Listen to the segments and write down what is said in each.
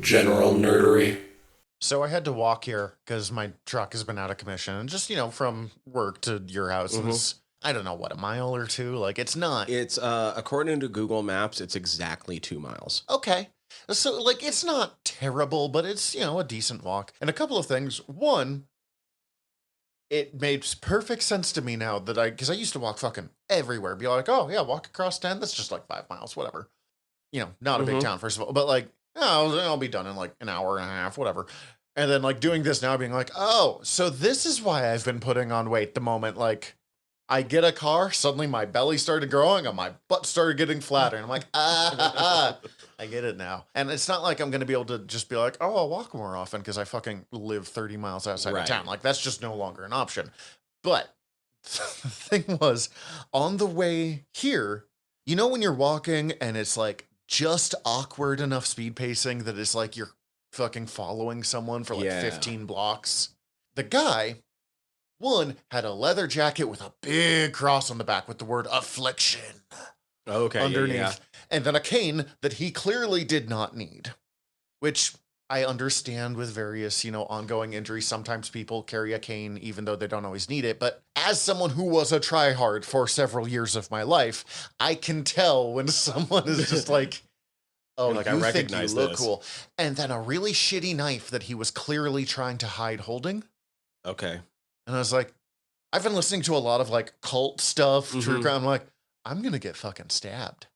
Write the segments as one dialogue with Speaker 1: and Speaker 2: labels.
Speaker 1: General nerdery.
Speaker 2: So I had to walk here because my truck has been out of commission. And just, from work to your house is, I don't know, what, a mile or two? Like, it's not.
Speaker 3: It's, according to Google Maps, it's exactly 2 miles.
Speaker 2: Okay. So, like, it's not terrible, but it's, a decent walk. And a couple of things. One, it made perfect sense to me now that because I used to walk fucking everywhere. Be like, oh, yeah, walk across 10. That's just like 5 miles, whatever. Not a big town, first of all. But, like, I'll be done in like an hour and a half, whatever. And then like doing this now, being like, oh, so this is why I've been putting on weight the moment, like, I get a car, suddenly my belly started growing and my butt started getting flatter. And I'm like, I get it now. And it's not like I'm going to be able to just be like, oh, I'll walk more often because I fucking live 30 miles outside of town. Like, that's just no longer an option. But the thing was, on the way here, when you're walking and it's like just awkward enough speed pacing that it's like you're fucking following someone for like 15 blocks. The guy, one, had a leather jacket with a big cross on the back with the word affliction underneath. Yeah. And then a cane that he clearly did not need, which I understand with various, ongoing injuries. Sometimes people carry a cane even though they don't always need it. But as someone who was a tryhard for several years of my life, I can tell when someone is just like, oh, like, I recognize think you look cool. And then a really shitty knife that he was clearly trying to hide holding.
Speaker 3: Okay.
Speaker 2: And I was like, I've been listening to a lot of like cult stuff, true crime. I'm like, I'm going to get fucking stabbed.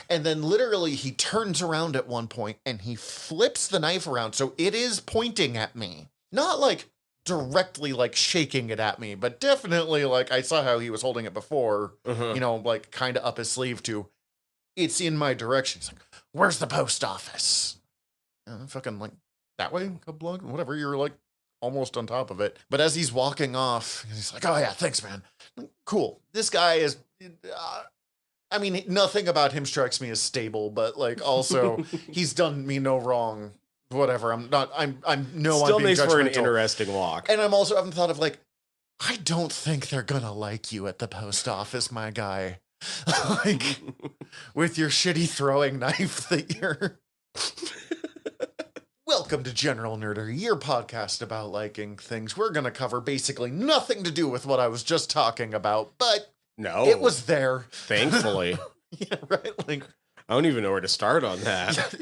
Speaker 2: And then literally he turns around at one point and he flips the knife around. So it is pointing at me, not like directly like shaking it at me, but definitely like I saw how he was holding it before, like kind of up his sleeve too. It's in my direction. He's like, where's the post office? Fucking like that way, whatever. You're like almost on top of it. But as he's walking off, he's like, oh yeah, thanks, man. Like, cool. This guy is, nothing about him strikes me as stable, but like also he's done me no wrong. Whatever. I'm
Speaker 3: still
Speaker 2: being
Speaker 3: makes
Speaker 2: judgmental.
Speaker 3: for an interesting walk.
Speaker 2: And I'm also having thought of like, I don't think they're gonna like you at the post office, my guy. Like, with your shitty throwing knife that you're... Welcome to General Nerdery, your podcast about liking things. We're going to cover basically nothing to do with what I was just talking about, but
Speaker 3: no,
Speaker 2: it was there.
Speaker 3: Thankfully.
Speaker 2: Yeah, right? Like,
Speaker 3: I don't even know where to start on that.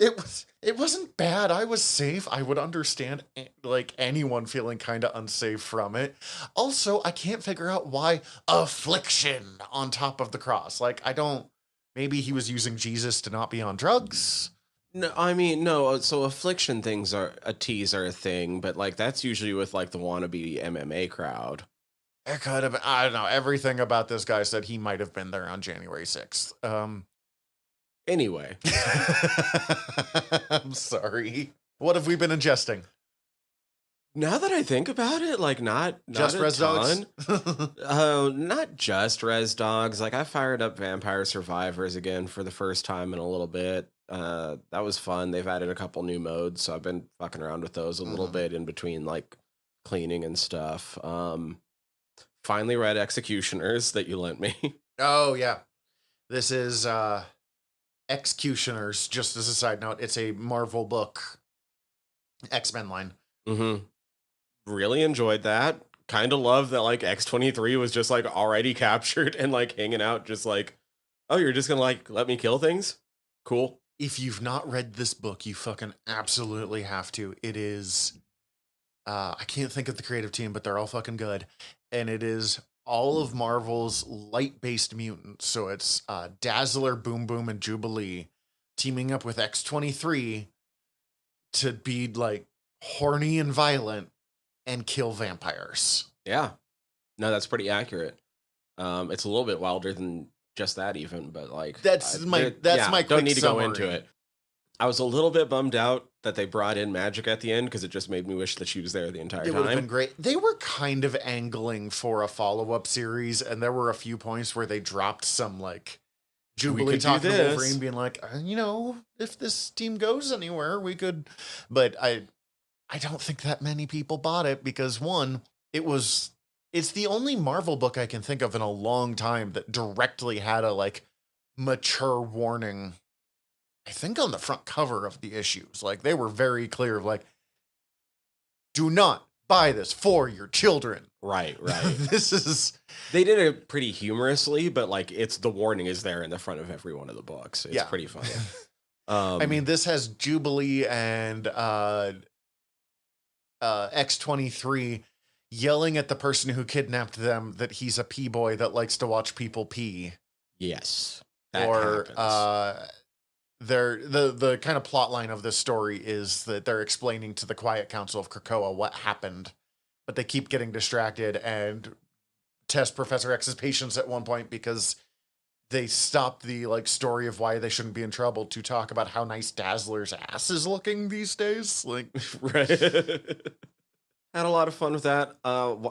Speaker 2: It wasn't bad. I was safe. I would understand like anyone feeling kind of unsafe from it. Also, I can't figure out why affliction on top of the cross. Like, maybe he was using Jesus to not be on drugs.
Speaker 3: No, so affliction things are a thing, but like that's usually with like the wannabe MMA crowd.
Speaker 2: It could have been, I don't know. Everything about this guy said he might have been there on January 6th.
Speaker 3: Anyway.
Speaker 2: I'm sorry. What have we been ingesting?
Speaker 3: Now that I think about it, like not
Speaker 2: just res dogs.
Speaker 3: Not just res dogs. Like I fired up Vampire Survivors again for the first time in a little bit. That was fun. They've added a couple new modes, so I've been fucking around with those a little bit in between like cleaning and stuff. Finally read Executioners that you lent me.
Speaker 2: Oh yeah. This is Executioners, just as a side note. It's a Marvel book. X-Men line.
Speaker 3: Really enjoyed that. Kind of love that like X-23 was just like already captured and like hanging out just like, oh, you're just gonna like let me kill things? Cool.
Speaker 2: If you've not read this book, you fucking absolutely have to. It is, I can't think of the creative team, but they're all fucking good. And it is all of Marvel's light-based mutants. So it's Dazzler, Boom Boom, and Jubilee teaming up with X-23 to be like horny and violent and kill vampires.
Speaker 3: Yeah. No, that's pretty accurate. It's a little bit wilder than just that even, but like
Speaker 2: that's my
Speaker 3: don't need to
Speaker 2: summary.
Speaker 3: go into it. I was a little bit bummed out that they brought in Magic at the end because it just made me wish that she was there the entire time.
Speaker 2: It would have been great. They were kind of angling for a follow-up series, and there were a few points where they dropped some like Jubilee talking to Wolverine being like, if this team goes anywhere, we could. But I don't think that many people bought it because one, it's the only Marvel book I can think of in a long time that directly had a like mature warning. I think on the front cover of the issues. Like, they were very clear of like, do not buy this for your children.
Speaker 3: Right.
Speaker 2: This is...
Speaker 3: They did it pretty humorously, but like the warning is there in the front of every one of the books. It's pretty funny.
Speaker 2: I mean, this has Jubilee and X-23 yelling at the person who kidnapped them that he's a pee boy that likes to watch people pee.
Speaker 3: Yes.
Speaker 2: Or the kind of plot line of this story is that they're explaining to the Quiet Council of Krakoa what happened, but they keep getting distracted and test Professor X's patience at one point because they stopped the like story of why they shouldn't be in trouble to talk about how nice Dazzler's ass is looking these days. Like,
Speaker 3: right. Had a lot of fun with that.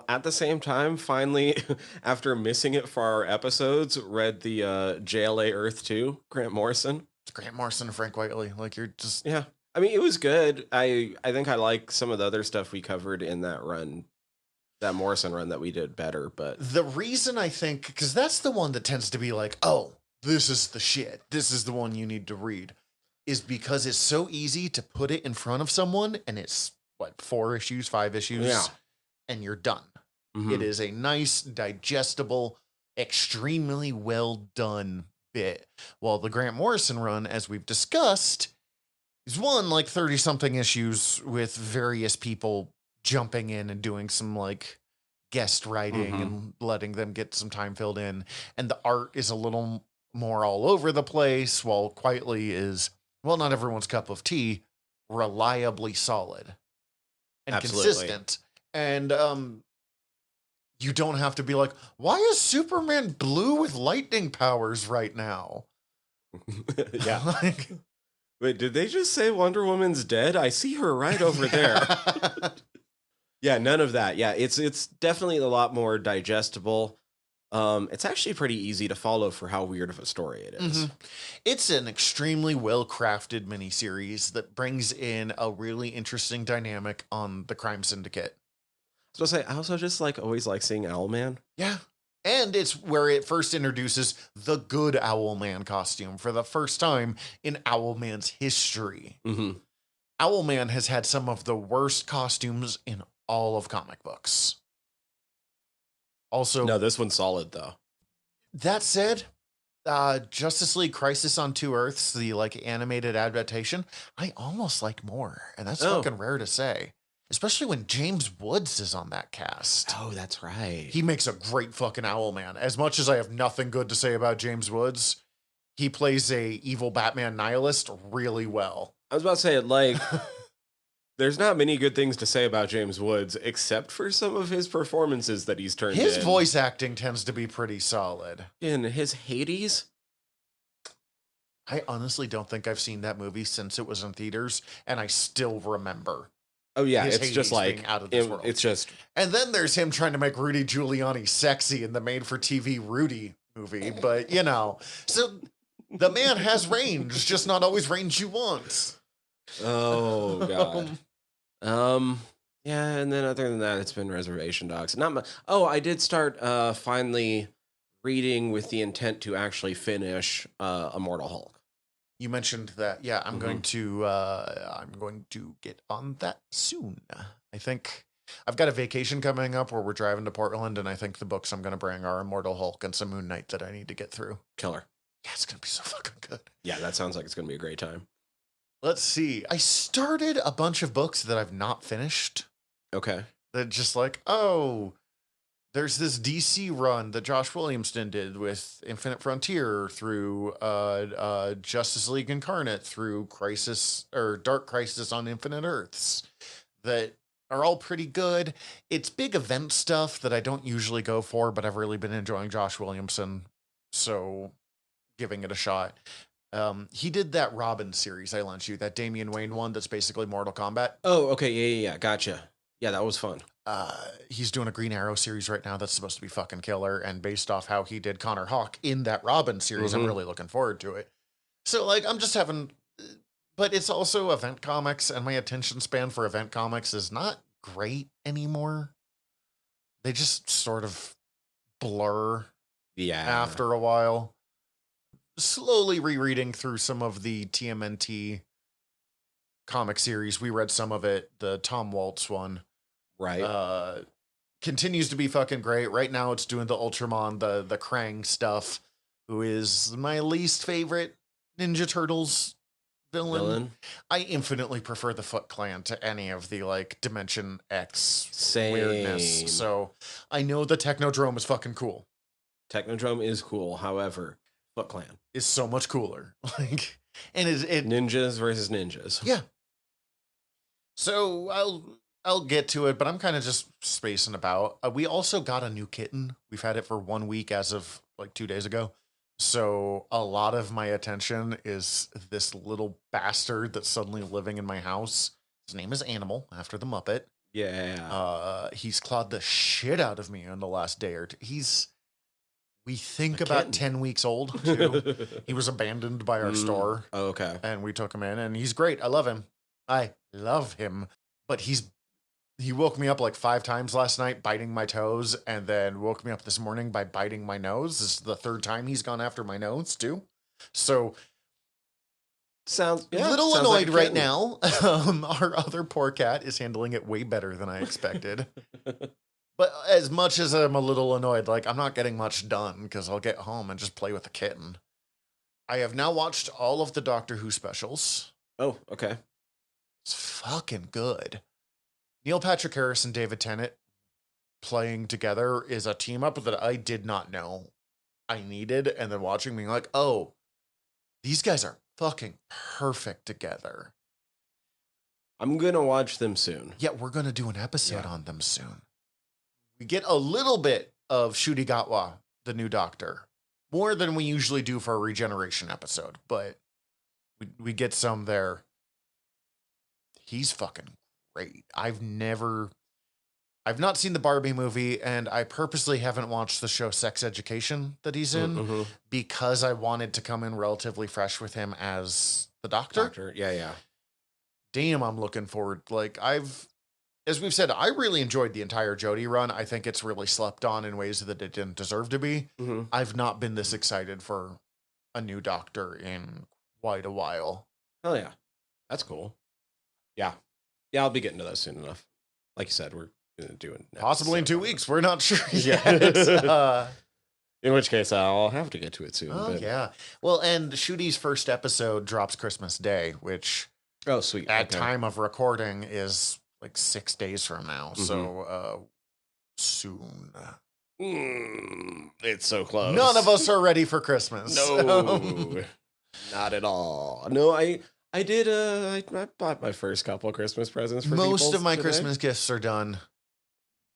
Speaker 3: At the same time, finally, after missing it for our episodes, read the JLA Earth 2, Grant Morrison.
Speaker 2: It's Grant Morrison and Frank Whiteley. Like, you're just...
Speaker 3: Yeah. I mean, it was good. I think I like some of the other stuff we covered in that run, that Morrison run that we did better. But
Speaker 2: the reason I think, because that's the one that tends to be like, oh, this is the shit, this is the one you need to read, is because it's so easy to put it in front of someone and it's, what, 4 issues, 5 issues, and you're done. Mm-hmm. It is a nice, digestible, extremely well done bit. While the Grant Morrison run, as we've discussed, is one like 30-something issues with various people jumping in and doing some like guest writing and letting them get some time filled in. And the art is a little more all over the place, while Quietly is, well, not everyone's cup of tea, reliably solid and consistent. And you don't have to be like, why is Superman blue with lightning powers right now?
Speaker 3: Yeah. Like, wait, did they just say Wonder Woman's dead? I see her right over there. Yeah, none of that. Yeah, it's definitely a lot more digestible. It's actually pretty easy to follow for how weird of a story it is. Mm-hmm.
Speaker 2: It's an extremely well-crafted miniseries that brings in a really interesting dynamic on the crime syndicate.
Speaker 3: So I also just always like seeing Owlman.
Speaker 2: Yeah. And it's where it first introduces the good Owlman costume for the first time in Owlman's history. Mm-hmm. Owlman has had some of the worst costumes in all of comic books. Also,
Speaker 3: no, this one's solid though.
Speaker 2: That said, Justice League Crisis on Two Earths, the animated adaptation, I almost like more, and that's fucking rare to say. Especially when James Woods is on that cast.
Speaker 3: Oh, that's right.
Speaker 2: He makes a great fucking Owlman. As much as I have nothing good to say about James Woods, he plays a evil Batman nihilist really well.
Speaker 3: I was about to say, there's not many good things to say about James Woods, except for some of his performances that he's turned in.
Speaker 2: His voice acting tends to be pretty solid.
Speaker 3: In his Hades?
Speaker 2: I honestly don't think I've seen that movie since it was in theaters, and I still remember.
Speaker 3: Oh yeah, it's Hades just out of this world. It's just,
Speaker 2: and then there's him trying to make Rudy Giuliani sexy in the made-for-TV Rudy movie. But so the man has range, just not always range you want.
Speaker 3: Oh god. Yeah, and then other than that, it's been Reservation Dogs. Not much. Oh, I did start finally reading with the intent to actually finish Immortal Hulk.
Speaker 2: You mentioned that. Yeah, I'm going to get on that soon. I think I've got a vacation coming up where we're driving to Portland, and I think the books I'm going to bring are Immortal Hulk and some Moon Knight that I need to get through.
Speaker 3: Killer.
Speaker 2: Yeah, it's going to be so fucking good.
Speaker 3: Yeah, that sounds like it's going to be a great time.
Speaker 2: Let's see. I started a bunch of books that I've not finished.
Speaker 3: Okay.
Speaker 2: That just there's this DC run that Josh Williamson did with Infinite Frontier through Justice League Incarnate through Crisis or Dark Crisis on Infinite Earths that are all pretty good. It's big event stuff that I don't usually go for, but I've really been enjoying Josh Williamson, so giving it a shot. He did that Robin series I lent you, that Damian Wayne one that's basically Mortal Kombat.
Speaker 3: Oh, okay, yeah, gotcha. Yeah, that was fun.
Speaker 2: He's doing a Green Arrow series right now that's supposed to be fucking killer, and based off how he did Connor Hawke in that Robin series, I'm really looking forward to it. So, I'm just having... But it's also event comics, and my attention span for event comics is not great anymore. They just sort of blur after a while. slowly rereading through some of the TMNT comic series. We read some of it, the Tom Waltz one.
Speaker 3: Right.
Speaker 2: Continues to be fucking great. Right now it's doing the Ultramon, the Krang stuff, who is my least favorite Ninja Turtles villain. I infinitely prefer the Foot Clan to any of the like Dimension X
Speaker 3: Same.
Speaker 2: weirdness. So I know the Technodrome is fucking cool.
Speaker 3: Technodrome is cool. However, Foot Clan
Speaker 2: is so much cooler. Like, and it
Speaker 3: ninjas versus ninjas.
Speaker 2: Yeah. So I'll get to it, but I'm kind of just spacing about. We also got a new kitten. We've had it for 1 week as of like 2 days ago. So a lot of my attention is this little bastard that's suddenly living in my house. His name is Animal, after the Muppet.
Speaker 3: Yeah.
Speaker 2: He's clawed the shit out of me in the last day or two. We think about 10 weeks old, too. He was abandoned by our store.
Speaker 3: Oh, okay.
Speaker 2: And we took him in, and he's great. I love him. But he woke me up like 5 times last night, biting my toes, and then woke me up this morning by biting my nose. This is the 3rd time he's gone after my nose, too. So,
Speaker 3: sounds
Speaker 2: annoyed
Speaker 3: like
Speaker 2: right now. Our other poor cat is handling it way better than I expected. But as much as I'm a little annoyed, like, I'm not getting much done because I'll get home and just play with the kitten. I have now watched all of the Doctor Who specials.
Speaker 3: Oh, okay.
Speaker 2: It's fucking good. Neil Patrick Harris and David Tennant playing together is a team up that I did not know I needed. And then watching me like, oh, these guys are fucking perfect together.
Speaker 3: I'm going to watch them soon.
Speaker 2: Yeah, we're going to do an episode on them soon. We get a little bit of Ncuti Gatwa, the new Doctor. More than we usually do for a regeneration episode, but we get some there. He's fucking great. I've not seen the Barbie movie, and I purposely haven't watched the show Sex Education that he's in because I wanted to come in relatively fresh with him as the Doctor.
Speaker 3: Yeah.
Speaker 2: Damn, I'm looking forward. Like, as we've said, I really enjoyed the entire Jodie run. I think it's really slept on in ways that it didn't deserve to be. I've not been this excited for a new Doctor in quite a while.
Speaker 3: Hell yeah. That's cool. Yeah. Yeah, I'll be getting to that soon enough. Like you said, we're going to do it.
Speaker 2: Possibly in 2 weeks. We're not sure yet.
Speaker 3: In which case, I'll have to get to it soon.
Speaker 2: Oh, yeah. Well, and Ncuti's first episode drops Christmas Day, which
Speaker 3: sweet.
Speaker 2: At time of recording is like 6 days from now. So soon.
Speaker 3: It's so close.
Speaker 2: None of us are ready for Christmas.
Speaker 3: No, not at all. No, I did. I bought my first couple Christmas presents for
Speaker 2: most of my Christmas gifts are done.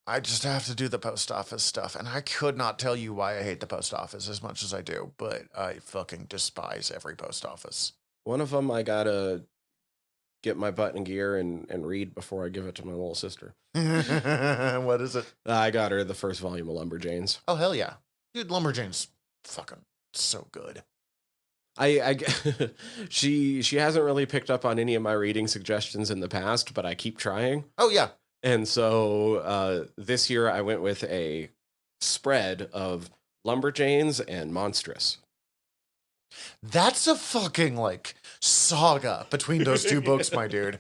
Speaker 2: I just have to do the post office stuff, and I could not tell you why I hate the post office as much as I do, but I fucking despise every post office.
Speaker 3: One of them I gotta get my butt in gear and read before I give it to my little sister.
Speaker 2: What is it?
Speaker 3: I got her the first volume of Lumberjanes.
Speaker 2: Oh, hell yeah. Dude, Lumberjanes fucking so good.
Speaker 3: She hasn't really picked up on any of my reading suggestions in the past, but I keep trying.
Speaker 2: Oh, yeah.
Speaker 3: And so this year I went with a spread of Lumberjanes and Monstrous.
Speaker 2: That's a fucking, like, saga between those two books, my dude.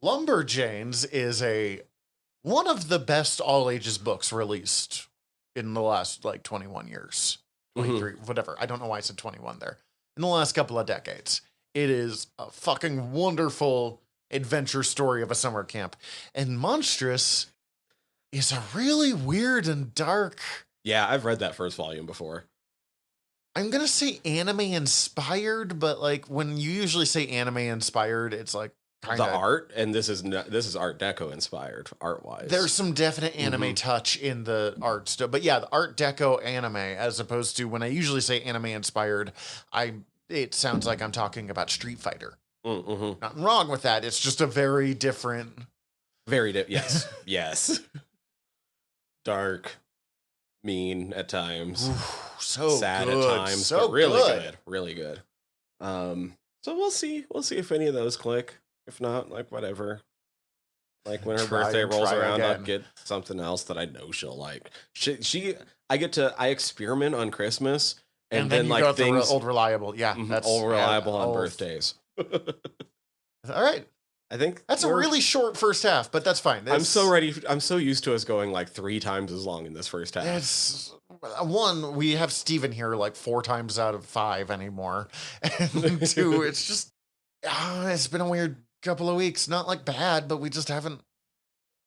Speaker 2: Lumberjanes is one of the best all-ages books released in the last, like, 21 years. 23, whatever. I don't know why I said 21 there. In the last couple of decades. It is a fucking wonderful adventure story of a summer camp. And Monstrous is a really weird and dark...
Speaker 3: Yeah, I've read that first volume before.
Speaker 2: I'm going to say anime inspired, but like when you usually say anime inspired, it's like
Speaker 3: kind of the art, and this is Art Deco inspired art wise.
Speaker 2: There's some definite anime touch in the art stuff, but yeah, the Art Deco anime, as opposed to when I usually say anime inspired, it sounds like I'm talking about Street Fighter. Nothing wrong with that. It's just a very different,
Speaker 3: yes, yes, dark, mean at times.
Speaker 2: So
Speaker 3: sad
Speaker 2: good.
Speaker 3: at times,
Speaker 2: so
Speaker 3: but really
Speaker 2: good.
Speaker 3: Really good. So we'll see if any of those click. If not, like whatever. Like when her birthday rolls around, I'll get something else that I know she'll like. I experiment on Christmas
Speaker 2: And then you
Speaker 3: like
Speaker 2: go with
Speaker 3: things
Speaker 2: the old reliable. Yeah, that's
Speaker 3: all reliable on
Speaker 2: old.
Speaker 3: birthdays.
Speaker 2: All right.
Speaker 3: I think
Speaker 2: That's a really short first half, but that's fine.
Speaker 3: I'm so ready. I'm so used to us going like 3 times as long in this first half.
Speaker 2: It's one, we have Steven here like 4 times out of 5 anymore. And 2, it's just, it's been a weird couple of weeks. Not like bad, but we just haven't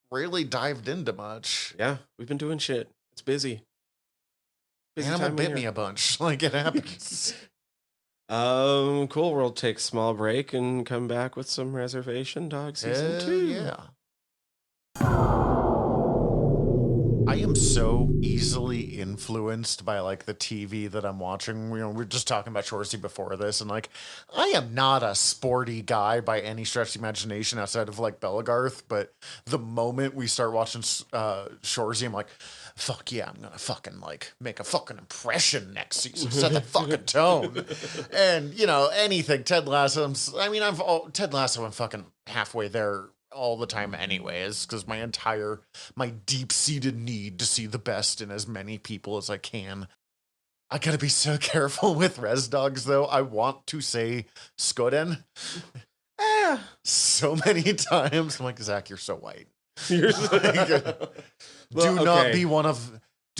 Speaker 2: really dived into much.
Speaker 3: Yeah, we've been doing shit. It's busy.
Speaker 2: Animal bit me a bunch. Like, it happens.
Speaker 3: Cool. We'll take a small break and come back with some Reservation Dogs season 2.
Speaker 2: Yeah. I am so easily influenced by like the TV that I'm watching. You know, we're just talking about Shoresy before this, and like, I am not a sporty guy by any stretch of the imagination outside of like Bellagarth. But the moment we start watching Shoresy, I'm like, fuck yeah, I'm gonna fucking like make a fucking impression next season, set the fucking tone. And you know, anything Ted Lasso. Ted Lasso. I'm fucking halfway there all the time anyways, because my deep-seated need to see the best in as many people as I can. I gotta be so careful with Res Dogs, though. I want to say Skoden so many times. I'm like, Zach, you're so white. Do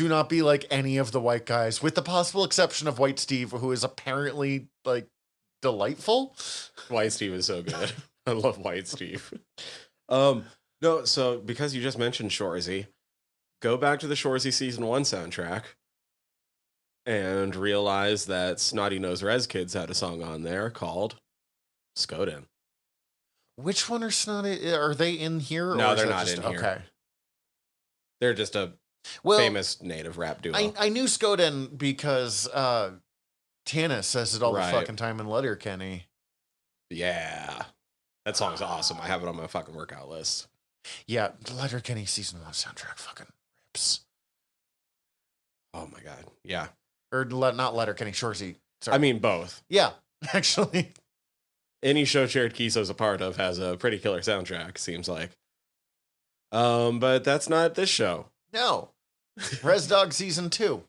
Speaker 2: not be like any of the white guys, with the possible exception of White Steve, who is apparently like delightful.
Speaker 3: White Steve is so good. I love White Steve. No, so because you just mentioned Shoresy, go back to the Shoresy season 1 soundtrack and realize that Snotty Nose Res Kids had a song on there called Skoden.
Speaker 2: Which one are Snotty? Are they in here?
Speaker 3: No,
Speaker 2: or
Speaker 3: they're not in here.
Speaker 2: Okay.
Speaker 3: They're just a famous native rap duo.
Speaker 2: I knew Skoden because Tana says it all the fucking time in Letterkenny.
Speaker 3: Yeah. That song's awesome. I have it on my fucking workout list.
Speaker 2: Yeah, Letterkenny season 1 soundtrack fucking rips.
Speaker 3: Oh my god. Yeah.
Speaker 2: Or not Letterkenny, Shoresy. Sorry.
Speaker 3: I mean both.
Speaker 2: Yeah, actually.
Speaker 3: Any show Jared Kiso's a part of has a pretty killer soundtrack, seems like. But that's not this show.
Speaker 2: No. Res Dog season 2.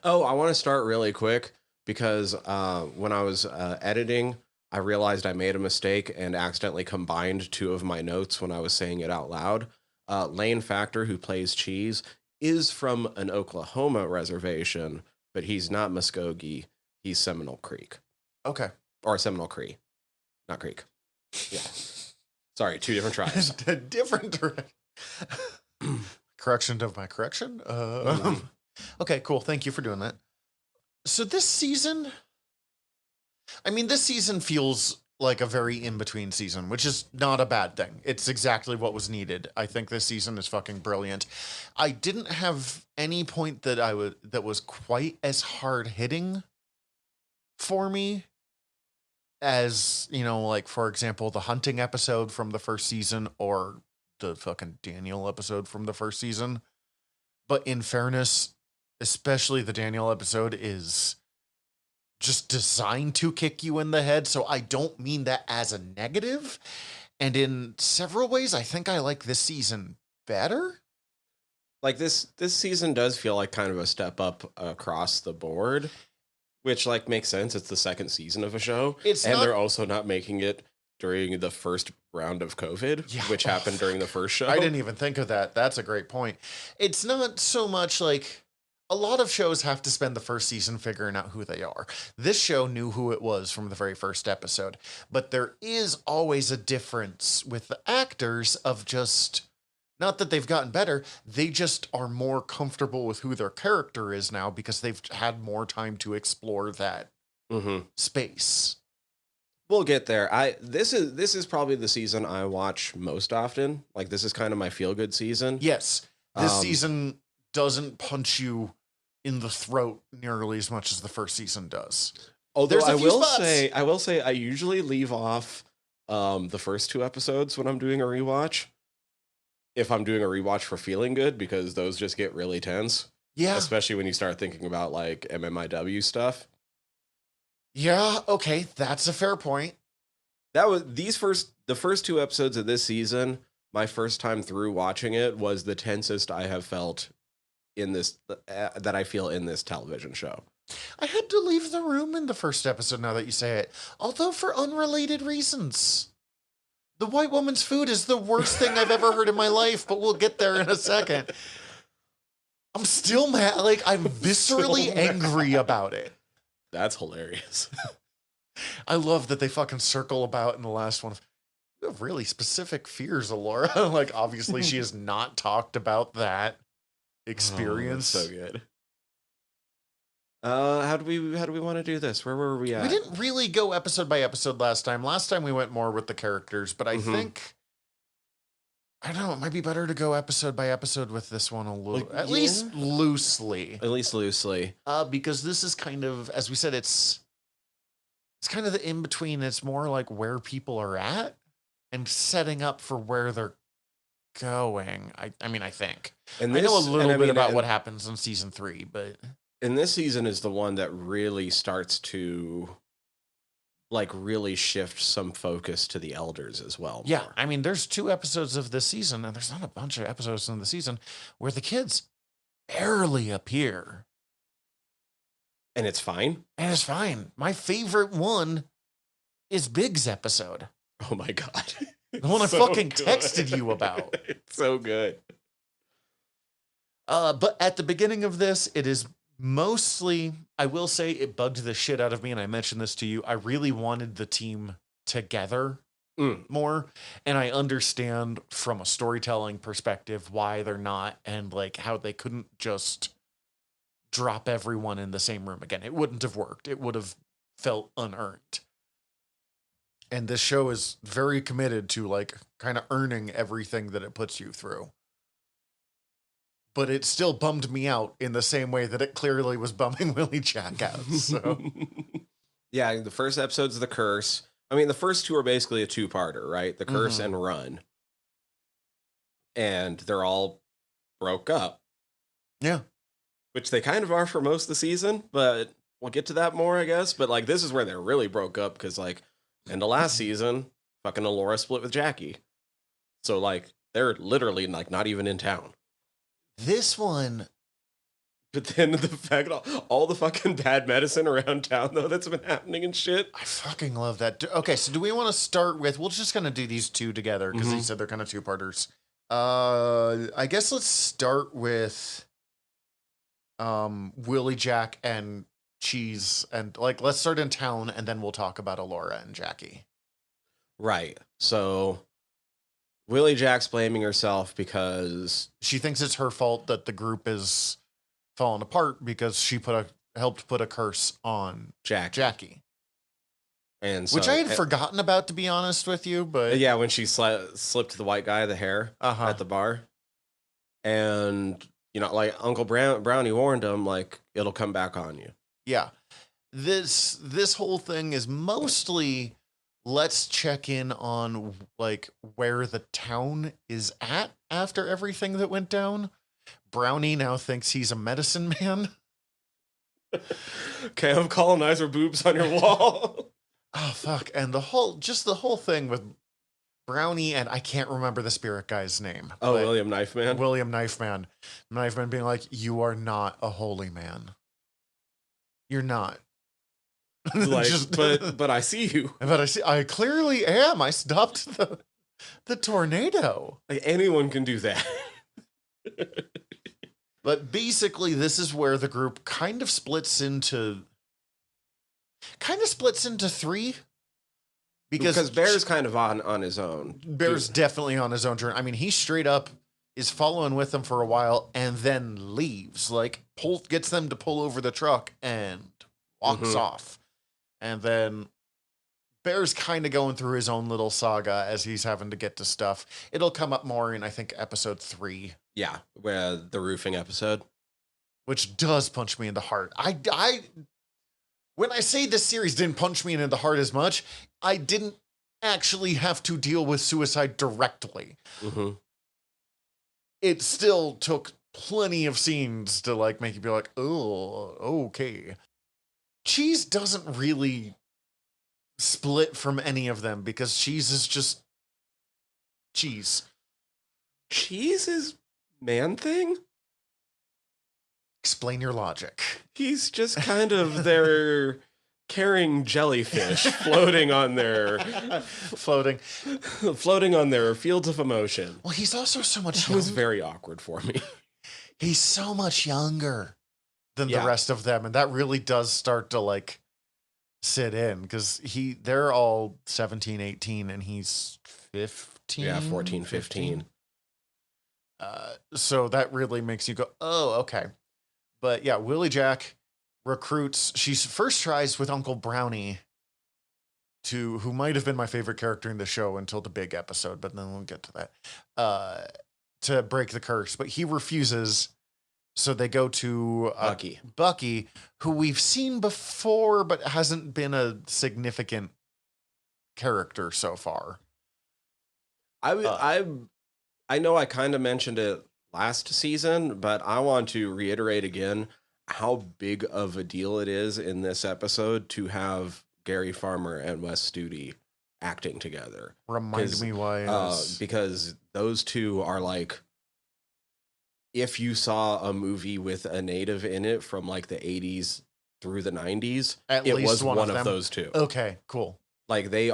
Speaker 3: Oh, I want to start really quick because when I was editing, I realized I made a mistake and accidentally combined 2 of my notes when I was saying it out loud. Lane Factor, who plays Cheese, is from an Oklahoma reservation, but he's not Muskogee. He's Seminole Creek.
Speaker 2: Okay.
Speaker 3: Or Seminole Cree. Not Creek. Yeah. Sorry, 2 different tribes.
Speaker 2: Different. Correction of my correction. Okay, cool. Thank you for doing that. So this season feels like a very in-between season, which is not a bad thing. It's exactly what was needed. I think this season is fucking brilliant. I didn't have any point that was quite as hard-hitting for me as, you know, like, for example, the hunting episode from the first season or the fucking Daniel episode from the first season. But in fairness, especially the Daniel episode is just designed to kick you in the head, so I don't mean that as a negative. And in several ways, I think I like this season better.
Speaker 3: Like this season does feel like kind of a step up across the board, which like makes sense. It's the second season of a show, they're also not making it during the first round of COVID, which happened during the first show.
Speaker 2: I didn't even think of that. That's a great point. It's not so much like, a lot of shows have to spend the first season figuring out who they are. This show knew who it was from the very first episode, but there is always a difference with the actors of just, not that they've gotten better, they just are more comfortable with who their character is now because they've had more time to explore that space.
Speaker 3: We'll get there. This is probably the season I watch most often. Like, this is kind of my feel-good season.
Speaker 2: Yes. This season doesn't punch you in the throat nearly as much as the first season does.
Speaker 3: Although I will say I usually leave off the first 2 episodes when I'm doing a rewatch. If I'm doing a rewatch for feeling good, because those just get really tense. Yeah. Especially when you start thinking about like MMIW stuff.
Speaker 2: Yeah, okay, that's a fair point.
Speaker 3: That was the first 2 episodes of this season. My first time through watching it was the tensest I have felt in this that I feel in this television show.
Speaker 2: I had to leave the room in the first episode now that you say it, although for unrelated reasons. The white woman's food is the worst thing I've ever heard in my life, but we'll get there in a second. I'm still mad. Like, I'm viscerally angry about it.
Speaker 3: That's hilarious.
Speaker 2: I love that they fucking circle about in the last one. You have really specific fears, Alora. Like, obviously, she has not talked about that experience.
Speaker 3: Oh, so good. How do we want to do this? Where were we at?
Speaker 2: We didn't really go episode by episode last time. Last time we went more with the characters, but I think, I don't know, it might be better to go episode by episode with this one a little, at least loosely.
Speaker 3: At least loosely.
Speaker 2: Because this is kind of, as we said, it's kind of the in-between. It's more like where people are at and setting up for where they're going. I mean, I think. And I know a little bit about what happens in season 3, but...
Speaker 3: And this season is the one that really starts to, like, really shift some focus to the elders as well.
Speaker 2: Yeah, I mean, there's 2 episodes of this season, and there's not a bunch of episodes in the season where the kids barely appear.
Speaker 3: And it's fine?
Speaker 2: And it's fine. My favorite one is Big's episode.
Speaker 3: Oh my God.
Speaker 2: The one I fucking texted you about.
Speaker 3: It's so good.
Speaker 2: But at the beginning of this, it is mostly, I will say it bugged the shit out of me, and I mentioned this to you. I really wanted the team together more, and I understand from a storytelling perspective why they're not, and like how they couldn't just drop everyone in the same room again. It wouldn't have worked. It would have felt unearned. And this show is very committed to like kind of earning everything that it puts you through. But it still bummed me out in the same way that it clearly was bumming Willie Jack out. So,
Speaker 3: yeah, the first episode's The Curse. I mean, the first 2 are basically a 2-parter, right? The Curse and Run. And they're all broke up.
Speaker 2: Yeah.
Speaker 3: Which they kind of are for most of the season, but we'll get to that more, I guess. But, like, this is where they're really broke up because, like, in the last season, fucking Alora split with Jackie. So, like, they're literally, like, not even in town.
Speaker 2: This one.
Speaker 3: But then the fact, all the fucking bad medicine around town, though, that's been happening and shit.
Speaker 2: I fucking love that. Okay, so do we want to start with, we're just going to do these 2 together because he said they're kind of 2-parters. I guess let's start with Willie Jack and Cheese. And like, let's start in town and then we'll talk about Alora and Jackie.
Speaker 3: Right. So Willie Jack's blaming herself because
Speaker 2: she thinks it's her fault that the group is falling apart because she helped put a curse on Jackie. And so, which I had forgotten about, to be honest with you, but
Speaker 3: yeah, when she slipped the white guy the hair at the bar, and you know, like Uncle Brownie warned him, like it'll come back on you.
Speaker 2: Yeah, this whole thing is mostly, let's check in on like where the town is at after everything that went down. Brownie now thinks he's a medicine man.
Speaker 3: Okay, have colonizer boobs on your wall.
Speaker 2: Oh fuck! And the whole thing with Brownie and I can't remember the spirit guy's name.
Speaker 3: Oh, William Knifeman.
Speaker 2: William Knifeman. Knifeman being like, "You are not a holy man. You're not."
Speaker 3: Like, but I see you.
Speaker 2: But I clearly am. I stopped the tornado.
Speaker 3: Like anyone can do that.
Speaker 2: But basically, this is where the group kind of splits into 3. Because
Speaker 3: Bear's kind of on his own.
Speaker 2: Bear's definitely on his own journey. I mean, he straight up is following with them for a while and then leaves. Like, gets them to pull over the truck and walks off. And then Bear's kind of going through his own little saga as he's having to get to stuff. It'll come up more in, I think, episode 3.
Speaker 3: Yeah, where the roofing episode.
Speaker 2: Which does punch me in the heart. When I say this series didn't punch me in the heart as much, I didn't actually have to deal with suicide directly. It still took plenty of scenes to like make you be like, oh, okay. Cheese doesn't really split from any of them because Cheese is just Cheese.
Speaker 3: Cheese is man thing?
Speaker 2: Explain your logic.
Speaker 3: He's just kind of their carrying jellyfish floating on their
Speaker 2: Floating.
Speaker 3: floating on their fields of emotion.
Speaker 2: Well, he's also so much
Speaker 3: It
Speaker 2: younger.
Speaker 3: was very awkward for me.
Speaker 2: He's so much younger than
Speaker 3: Yeah.
Speaker 2: the rest of them, and that really does start to like sit in because they're all 17, 18, and he's 15.
Speaker 3: Yeah, 14, 15.
Speaker 2: So that really makes you go, oh, okay. But yeah, Willie Jack recruits. She first tries with Uncle Brownie, who might have been my favorite character in the show until the big episode, but then we'll get to that. To break the curse, but he refuses. So they go to Bucky, who we've seen before, but hasn't been a significant character so far.
Speaker 3: I know I kind of mentioned it last season, but I want to reiterate again how big of a deal it is in this episode to have Gary Farmer and Wes Studi acting together.
Speaker 2: Remind me why.
Speaker 3: Because those two are like, if you saw a movie with a native in it from like the 80s through the 90s, it was one of those two.
Speaker 2: Okay, cool.
Speaker 3: Like they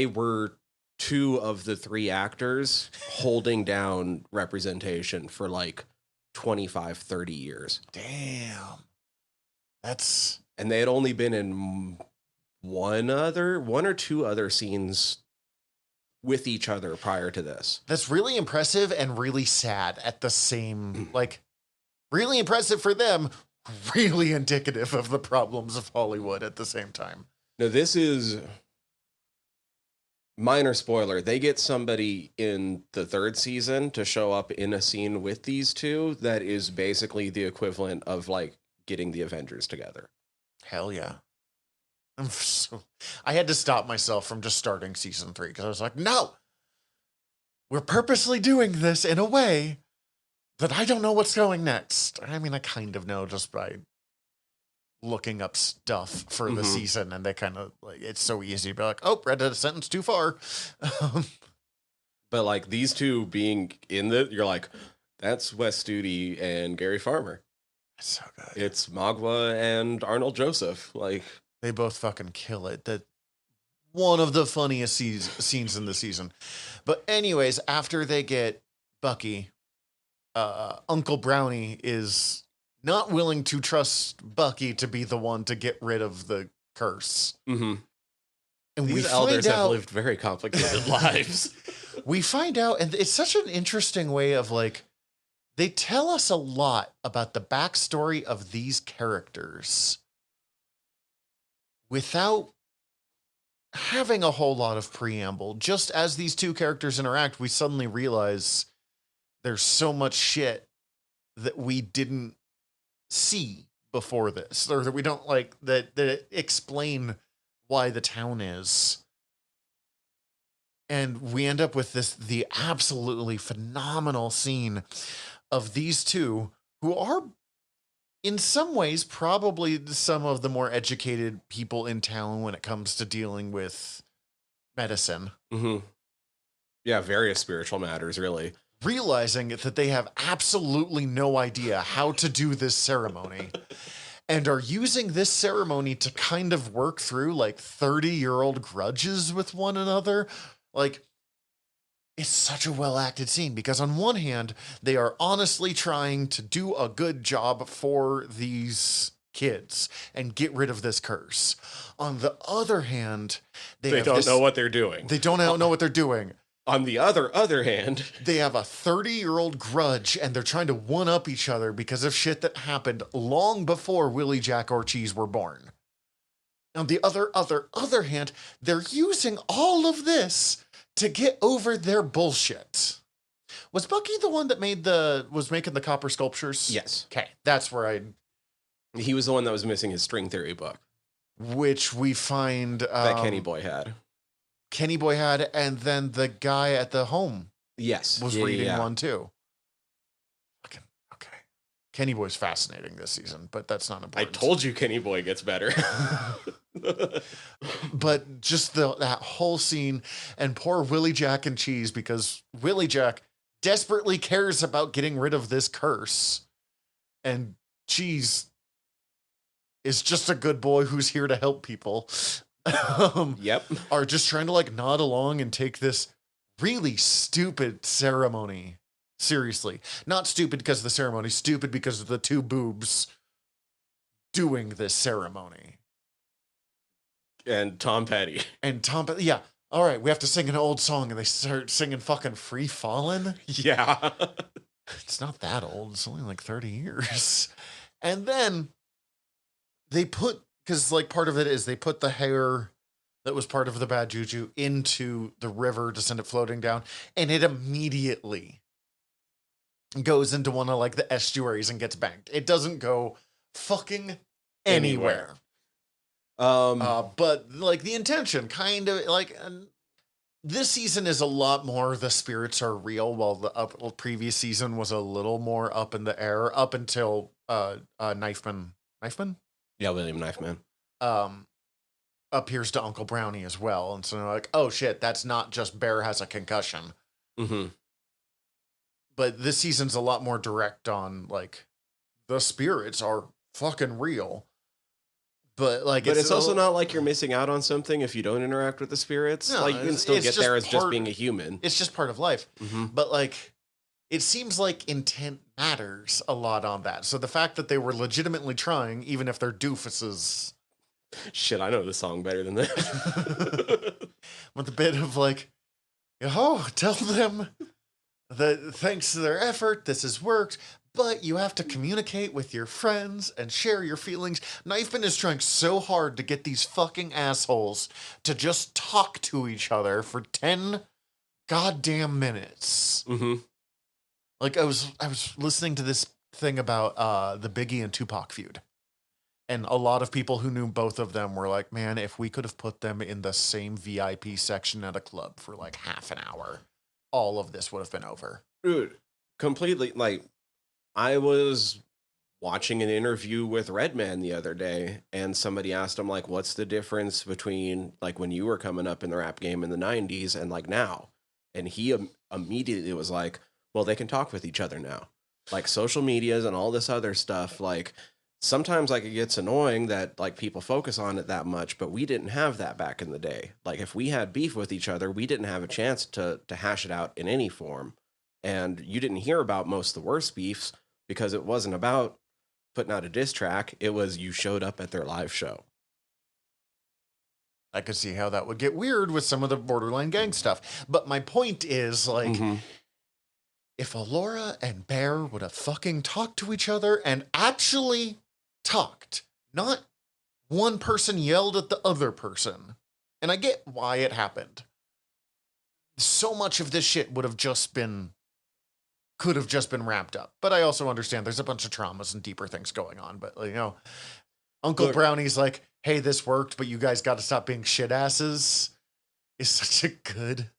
Speaker 3: were two of the three actors holding down representation for like 25, 30 years.
Speaker 2: Damn.
Speaker 3: And they had only been in one or two other scenes with each other prior to this.
Speaker 2: That's really impressive and really sad at the same, like, really impressive for them, really indicative of the problems of Hollywood at the same time.
Speaker 3: Now, this is minor spoiler. They get somebody in the third season to show up in a scene with these two that is basically the equivalent of like getting the Avengers together.
Speaker 2: Hell yeah. I had to stop myself from just starting season 3 because I was like, no, we're purposely doing this in a way that I don't know what's going next. I mean, I kind of know just by looking up stuff for the season, and they kind of like, it's so easy to be like, oh, read a sentence too far.
Speaker 3: But like these two being in you're like, that's Wes Studi and Gary Farmer.
Speaker 2: That's so good.
Speaker 3: It's Magua and Arnold Joseph. Like,
Speaker 2: they both fucking kill it. That one of the funniest scenes in the season. But anyways, after they get Bucky, Uncle Brownie is not willing to trust Bucky to be the one to get rid of the curse.
Speaker 3: Mm-hmm.
Speaker 2: And
Speaker 3: these elders have lived very complicated lives.
Speaker 2: We find out, and it's such an interesting way of like, they tell us a lot about the backstory of these characters without having a whole lot of preamble. Just as these two characters interact, we suddenly realize there's so much shit that we didn't see before this, or that we don't like that explain why the town is. And we end up with the absolutely phenomenal scene of these two who are in some ways probably some of the more educated people in town when it comes to dealing with medicine.
Speaker 3: Mm-hmm. Yeah, various spiritual matters, really.
Speaker 2: Realizing that they have absolutely no idea how to do this ceremony and are using this ceremony to kind of work through like 30-year-old grudges with one another. Like, it's such a well-acted scene because on one hand, they are honestly trying to do a good job for these kids and get rid of this curse. On the other hand, they
Speaker 3: don't know what they're doing.
Speaker 2: They don't know what they're doing.
Speaker 3: On the other hand,
Speaker 2: they have a 30-year-old grudge and they're trying to one-up each other because of shit that happened long before Willie Jack or Cheese were born. On the other hand, they're using all of this to get over their bullshit. Was Bucky the one that was making the copper sculptures?
Speaker 3: Yes.
Speaker 2: Okay, that's where
Speaker 3: he was the one that was missing his string theory book,
Speaker 2: which we find
Speaker 3: that Kenny Boy had.
Speaker 2: And then the guy at the home was reading one too. Okay. Kenny Boy's fascinating this season, but that's not important.
Speaker 3: I told you Kenny Boy gets better.
Speaker 2: But just that whole scene, and poor Willie Jack and Cheese, because Willie Jack desperately cares about getting rid of this curse and Cheese is just a good boy who's here to help people.
Speaker 3: Yep.
Speaker 2: Are just trying to like nod along and take this really stupid ceremony seriously. Not stupid because of the ceremony, stupid because of the two boobs doing this ceremony.
Speaker 3: And Tom Petty.
Speaker 2: And Tom, yeah. All right, we have to sing an old song, and they start singing fucking Free Fallin'.
Speaker 3: Yeah.
Speaker 2: It's not that old. It's only like 30 years. And then they put, because like part of it is they put the hair that was part of the bad juju into the river to send it floating down, and it immediately goes into one of like the estuaries and gets banked. It doesn't go fucking anywhere. But like the intention kind of like this season is a lot more the spirits are real, while the previous season was a little more up in the air up until Knifeman
Speaker 3: Yeah, William Knifeman
Speaker 2: appears to Uncle Brownie as well, and so they're like, oh shit, that's not just Bear has a concussion.
Speaker 3: Mm-hmm.
Speaker 2: But this season's a lot more direct on like the spirits are fucking real. But like,
Speaker 3: it's also not like you're missing out on something if you don't interact with the spirits.
Speaker 2: No,
Speaker 3: like you can still get there as just
Speaker 2: part,
Speaker 3: being a human.
Speaker 2: It's just part of life.
Speaker 3: Mm-hmm.
Speaker 2: But like, it seems like intent matters a lot on that. So the fact that they were legitimately trying, even if they're doofuses.
Speaker 3: Shit, I know the song better than that.
Speaker 2: With a bit of like, oh, tell them that thanks to their effort, this has worked. But you have to communicate with your friends and share your feelings. Knifeman is trying so hard to get these fucking assholes to just talk to each other for 10 goddamn minutes.
Speaker 3: Mm-hmm.
Speaker 2: Like I was listening to this thing about the Biggie and Tupac feud. And a lot of people who knew both of them were like, man, if we could have put them in the same VIP section at a club for like half an hour, all of this would have been over.
Speaker 3: Dude, completely. Like, I was watching an interview with Redman the other day, and somebody asked him, like, what's the difference between, like, when you were coming up in the rap game in the 90s and, like, now? And he immediately was like, well, they can talk with each other now. Like, social medias and all this other stuff, like, sometimes, like, it gets annoying that, like, people focus on it that much, but we didn't have that back in the day. Like, if we had beef with each other, we didn't have a chance to hash it out in any form. And you didn't hear about most of the worst beefs because it wasn't about putting out a diss track. It was you showed up at their live show.
Speaker 2: I could see how that would get weird with some of the borderline gang stuff. But my point is, like, if Allura and Bear would have fucking talked to each other and actually talked, not one person yelled at the other person, and I get why it happened. So much of this shit could have just been wrapped up. But I also understand there's a bunch of traumas and deeper things going on. But, you know, Uncle Brownie's like, hey, this worked, but you guys got to stop being shit asses, is such a good...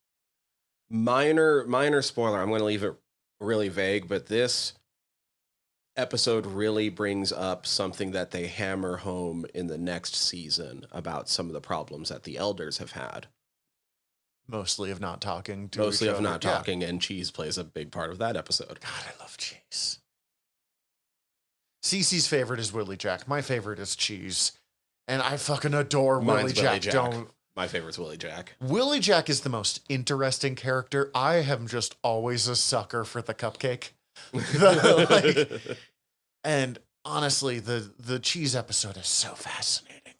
Speaker 3: Minor spoiler. I'm going to leave it really vague, but this episode really brings up something that they hammer home in the next season about some of the problems that the elders have had.
Speaker 2: Mostly of not talking to
Speaker 3: Mostly
Speaker 2: each
Speaker 3: of
Speaker 2: other.
Speaker 3: not talking, and Cheese plays a big part of that episode.
Speaker 2: God, I love Cheese. Cece's favorite is Willie Jack. My favorite is Cheese. And I fucking adore Willie Jack.
Speaker 3: My favorite's Willie Jack.
Speaker 2: Willie Jack is the most interesting character. I am just always a sucker for the cupcake. And honestly, the Cheese episode is so fascinating.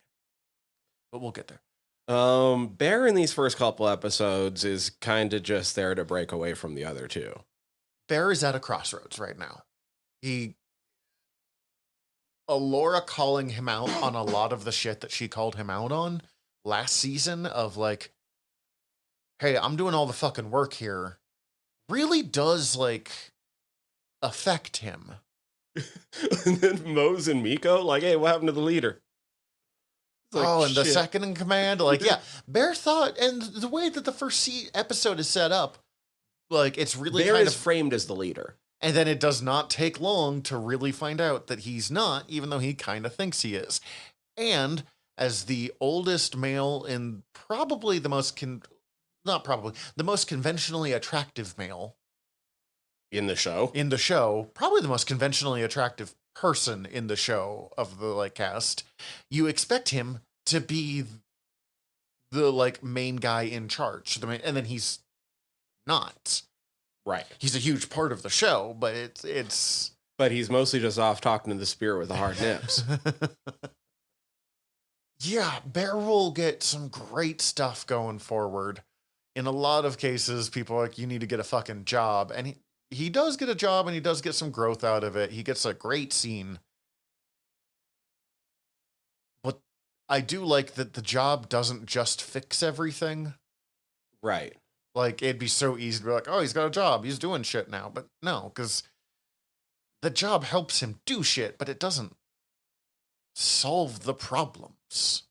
Speaker 2: But we'll get there.
Speaker 3: Bear in these first couple episodes is kind of just there to break away from the other two.
Speaker 2: Bear is at a crossroads right now. Allura calling him out on a lot of the shit that she called him out on last season of like, hey, I'm doing all the fucking work here, really does like affect him.
Speaker 3: And then Mose and Miko, like, hey, what happened to the leader?
Speaker 2: Like, and the second in command, like, yeah, Bear thought, and the way that the first episode is set up, like, it's really
Speaker 3: Bear
Speaker 2: kind
Speaker 3: is framed as the leader.
Speaker 2: And then it does not take long to really find out that he's not, even though he kind of thinks he is. And as the oldest male in probably the most, the most conventionally attractive male.
Speaker 3: In the show?
Speaker 2: Probably the most conventionally attractive person in the show of the like cast, you expect him to be the like main guy in charge, and then he's not.
Speaker 3: Right.
Speaker 2: He's a huge part of the show, but it's
Speaker 3: But he's mostly just off talking to the spirit with the hard nips.
Speaker 2: Yeah, Bear will get some great stuff going forward. In a lot of cases, people are like, you need to get a fucking job. And he does get a job, and he does get some growth out of it. He gets a great scene. But I do like that the job doesn't just fix everything.
Speaker 3: Right.
Speaker 2: Like, it'd be so easy to be like, oh, he's got a job, he's doing shit now. But no, because the job helps him do shit, but it doesn't solve the problems.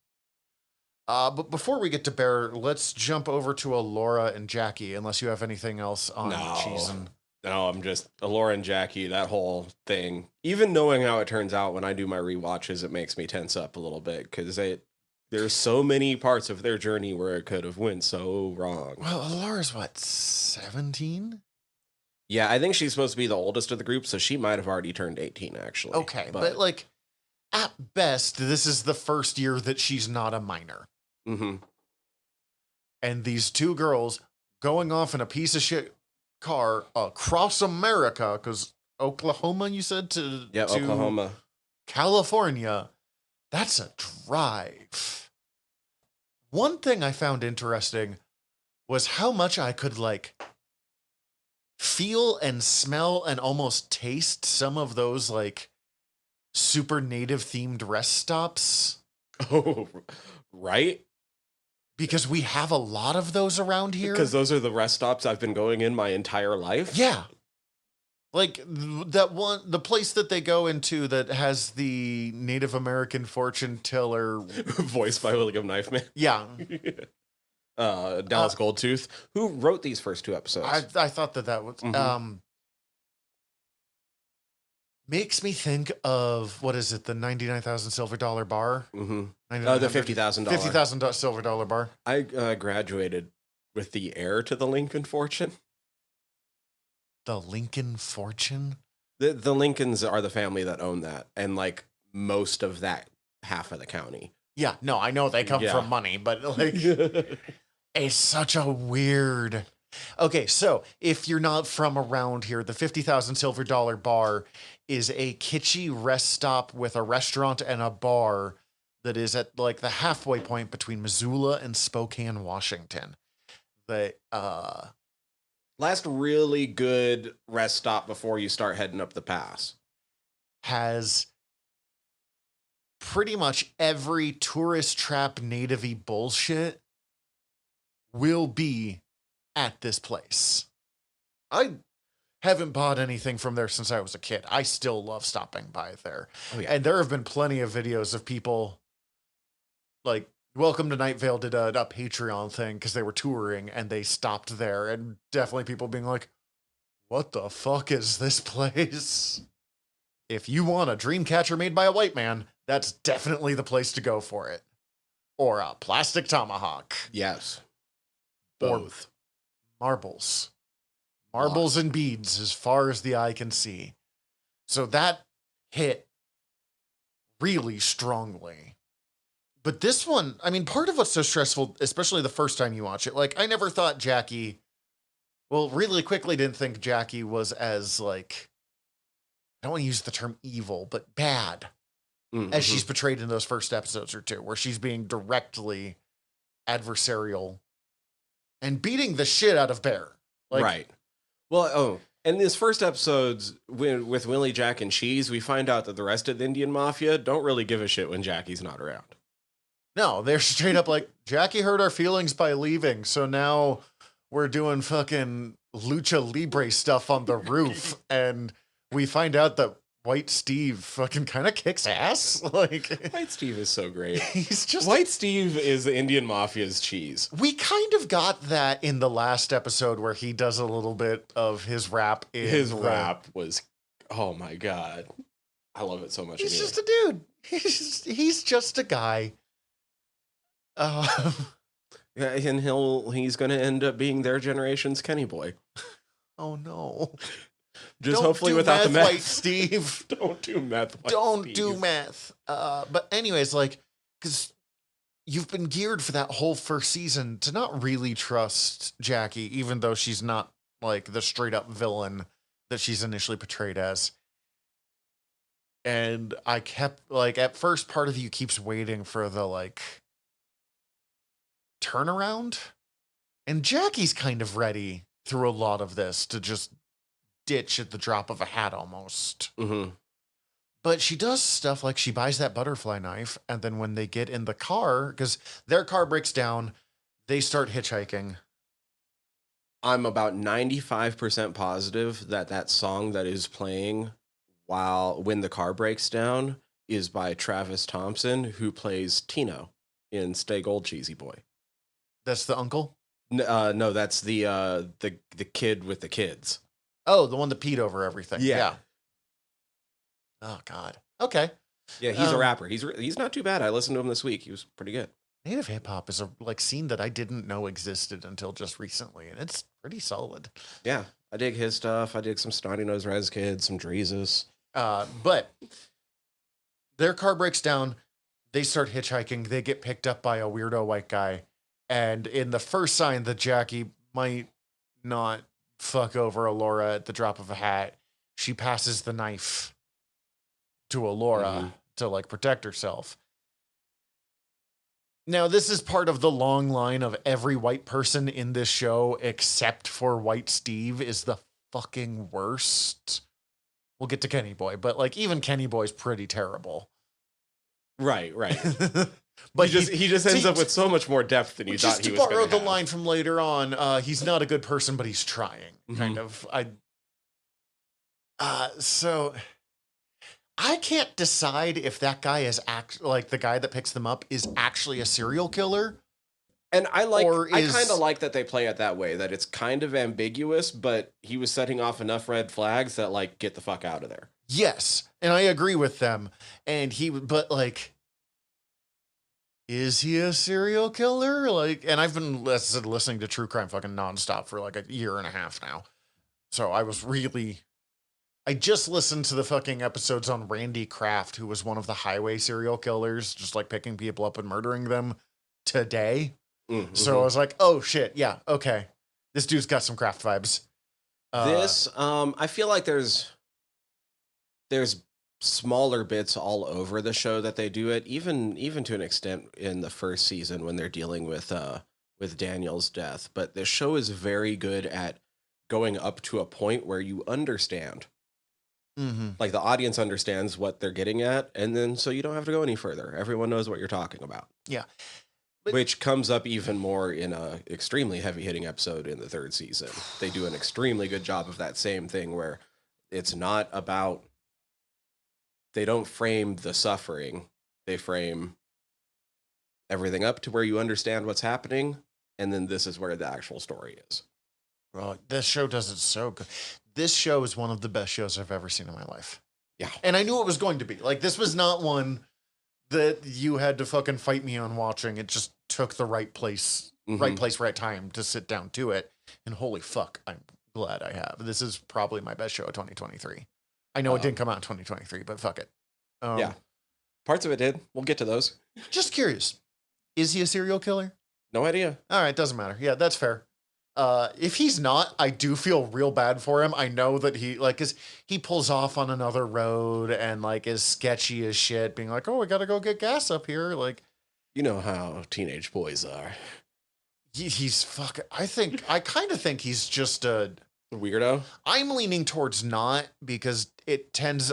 Speaker 2: But before we get to Bear, let's jump over to Laura and Jackie, unless you have anything else on Cheesin'.
Speaker 3: No, I'm just Laura and Jackie, that whole thing. Even knowing how it turns out when I do my rewatches, it makes me tense up a little bit, because there's so many parts of their journey where it could have went so wrong.
Speaker 2: Well, Laura's what, 17?
Speaker 3: Yeah, I think she's supposed to be the oldest of the group, so she might have already turned 18, actually.
Speaker 2: Okay, but like, at best, this is the first year that she's not a minor.
Speaker 3: Mm-hmm.
Speaker 2: And these two girls going off in a piece of shit car across America, because Oklahoma, you said, to
Speaker 3: Oklahoma,
Speaker 2: California, that's a drive. One thing I found interesting was how much I could like feel and smell and almost taste some of those like super native themed rest stops.
Speaker 3: Oh, right.
Speaker 2: Because we have a lot of those around here.
Speaker 3: Because those are the rest stops I've been going in my entire life.
Speaker 2: Yeah. Like that one, the place that they go into that has the Native American fortune teller
Speaker 3: voiced by William Knifeman.
Speaker 2: Yeah.
Speaker 3: Dallas Goldtooth, who wrote these first two episodes.
Speaker 2: I thought that was, makes me think of, what is it, the 99,000 silver dollar bar?
Speaker 3: Mm-hmm. The $50,000.
Speaker 2: $50,000 silver dollar bar.
Speaker 3: I graduated with the heir to the Lincoln fortune.
Speaker 2: The Lincoln fortune?
Speaker 3: The Lincolns are the family that own that, and like most of that half of the county.
Speaker 2: Yeah, no, I know they come from money, but like, it's such a weird... Okay, so if you're not from around here, the 50,000 silver dollar bar is a kitschy rest stop with a restaurant and a bar that is at like the halfway point between Missoula and Spokane, Washington. The
Speaker 3: last really good rest stop before you start heading up the pass
Speaker 2: has pretty much every tourist trap native-y bullshit will be at this place. I haven't bought anything from there since I was a kid. I still love stopping by there. Oh, yeah. And there have been plenty of videos of people like Welcome to Night Vale did a Patreon thing because they were touring and they stopped there, and definitely people being like, what the fuck is this place? If you want a dream catcher made by a white man, that's definitely the place to go for it. Or a plastic tomahawk.
Speaker 3: Yes.
Speaker 2: Both. Marbles. Marbles and beads as far as the eye can see. So that hit really strongly. But this one, I mean, part of what's so stressful, especially the first time you watch it, like, I never thought Jackie, well, really quickly didn't think Jackie was as, like, I don't want to use the term evil, but bad as she's portrayed in those first episodes or two, where she's being directly adversarial and beating the shit out of Bear. Like,
Speaker 3: right. Well, in these first episodes with Willie, Jack, and Cheese, we find out that the rest of the Indian Mafia don't really give a shit when Jackie's not around.
Speaker 2: No, they're straight up like, Jackie hurt our feelings by leaving, so now we're doing fucking lucha libre stuff on the roof, and we find out that White Steve fucking kind of kicks ass. Like,
Speaker 3: White Steve is so great.
Speaker 2: He's just
Speaker 3: White Steve is the Indian Mafia's Cheese.
Speaker 2: We kind of got that in the last episode where he does a little bit of his rap.
Speaker 3: Rap was, oh my god, I love it so much.
Speaker 2: He's just a dude. He's just a guy.
Speaker 3: Yeah, and he's going to end up being their generation's Kenny Boy.
Speaker 2: Oh no.
Speaker 3: Just
Speaker 2: Don't
Speaker 3: hopefully
Speaker 2: do
Speaker 3: without the
Speaker 2: meth, White
Speaker 3: meth.
Speaker 2: Steve.
Speaker 3: Don't do meth.
Speaker 2: Don't do meth. But anyways, like, because you've been geared for that whole first season to not really trust Jackie, even though she's not like the straight up villain that she's initially portrayed as. And I kept like, at first, part of you keeps waiting for the like turnaround. And Jackie's kind of ready through a lot of this to just ditch at the drop of a hat almost.
Speaker 3: Mm-hmm.
Speaker 2: But she does stuff like she buys that butterfly knife, and then when they get in the car, because their car breaks down, they start hitchhiking.
Speaker 3: I'm about 95% positive that that song that is playing when the car breaks down is by Travis Thompson, who plays Tino in Stay Gold Cheesy Boy.
Speaker 2: That's the uncle?
Speaker 3: No, that's the kid with the kids.
Speaker 2: Oh, the one that peed over everything.
Speaker 3: Yeah.
Speaker 2: Oh, God. Okay.
Speaker 3: Yeah, he's a rapper. He's not too bad. I listened to him this week. He was pretty good.
Speaker 2: Native hip hop is a like scene that I didn't know existed until just recently, and it's pretty solid.
Speaker 3: Yeah, I dig his stuff. I dig some Snotty Nose Rez Kids, some Dreezus.
Speaker 2: But their car breaks down. They start hitchhiking. They get picked up by a weirdo white guy. And in the first sign that Jackie might not fuck over Alora at the drop of a hat, she passes the knife to Alora to like protect herself. Now, this is part of the long line of every white person in this show, except for White Steve, is the fucking worst. We'll get to Kenny Boy, but like even Kenny Boy's pretty terrible.
Speaker 3: Right.
Speaker 2: But
Speaker 3: he just ends up with so much more depth than you thought he was going to have. Just to borrow
Speaker 2: the line from later on, he's not a good person, but he's trying. Kind of. So I can't decide if that guy is like the guy that picks them up is actually a serial killer.
Speaker 3: And I kind of like that they play it that way, that it's kind of ambiguous, but he was setting off enough red flags that like, get the fuck out of there.
Speaker 2: Yes. And I agree with them. But like, is he a serial killer? Like, and I've been listening to true crime fucking nonstop for like a year and a half now. So I just listened to the fucking episodes on Randy Kraft, who was one of the highway serial killers, just like picking people up and murdering them today. Mm-hmm. So I was like, oh shit. Yeah. Okay. This dude's got some Kraft vibes.
Speaker 3: I feel like there's smaller bits all over the show that they do it, even to an extent in the first season when they're dealing with Daniel's death. But the show is very good at going up to a point where you understand. Mm-hmm. Like the audience understands what they're getting at, and then so you don't have to go any further. Everyone knows what you're talking about.
Speaker 2: Yeah.
Speaker 3: Which comes up even more in a extremely heavy-hitting episode in the third season. They do an extremely good job of that same thing where it's not about... They don't frame the suffering. They frame everything up to where you understand what's happening, and then this is where the actual story is.
Speaker 2: Well, this show does it so good. This show is one of the best shows I've ever seen in my life.
Speaker 3: Yeah.
Speaker 2: And I knew it was going to be. Like, this was not one that you had to fucking fight me on watching. It just took the right place, right time to sit down to it. And holy fuck, I'm glad I have. This is probably my best show of 2023. I know it didn't come out in 2023, but fuck it.
Speaker 3: Yeah. Parts of it did. We'll get to those.
Speaker 2: Just curious. Is he a serial killer?
Speaker 3: No idea.
Speaker 2: All right, doesn't matter. Yeah, that's fair. If he's not, I do feel real bad for him. I know that cause he pulls off on another road and like is sketchy as shit, being like, oh, we gotta go get gas up here. Like,
Speaker 3: you know how teenage boys are.
Speaker 2: He's fucking, I kind of think he's just a
Speaker 3: weirdo.
Speaker 2: I'm leaning towards not, because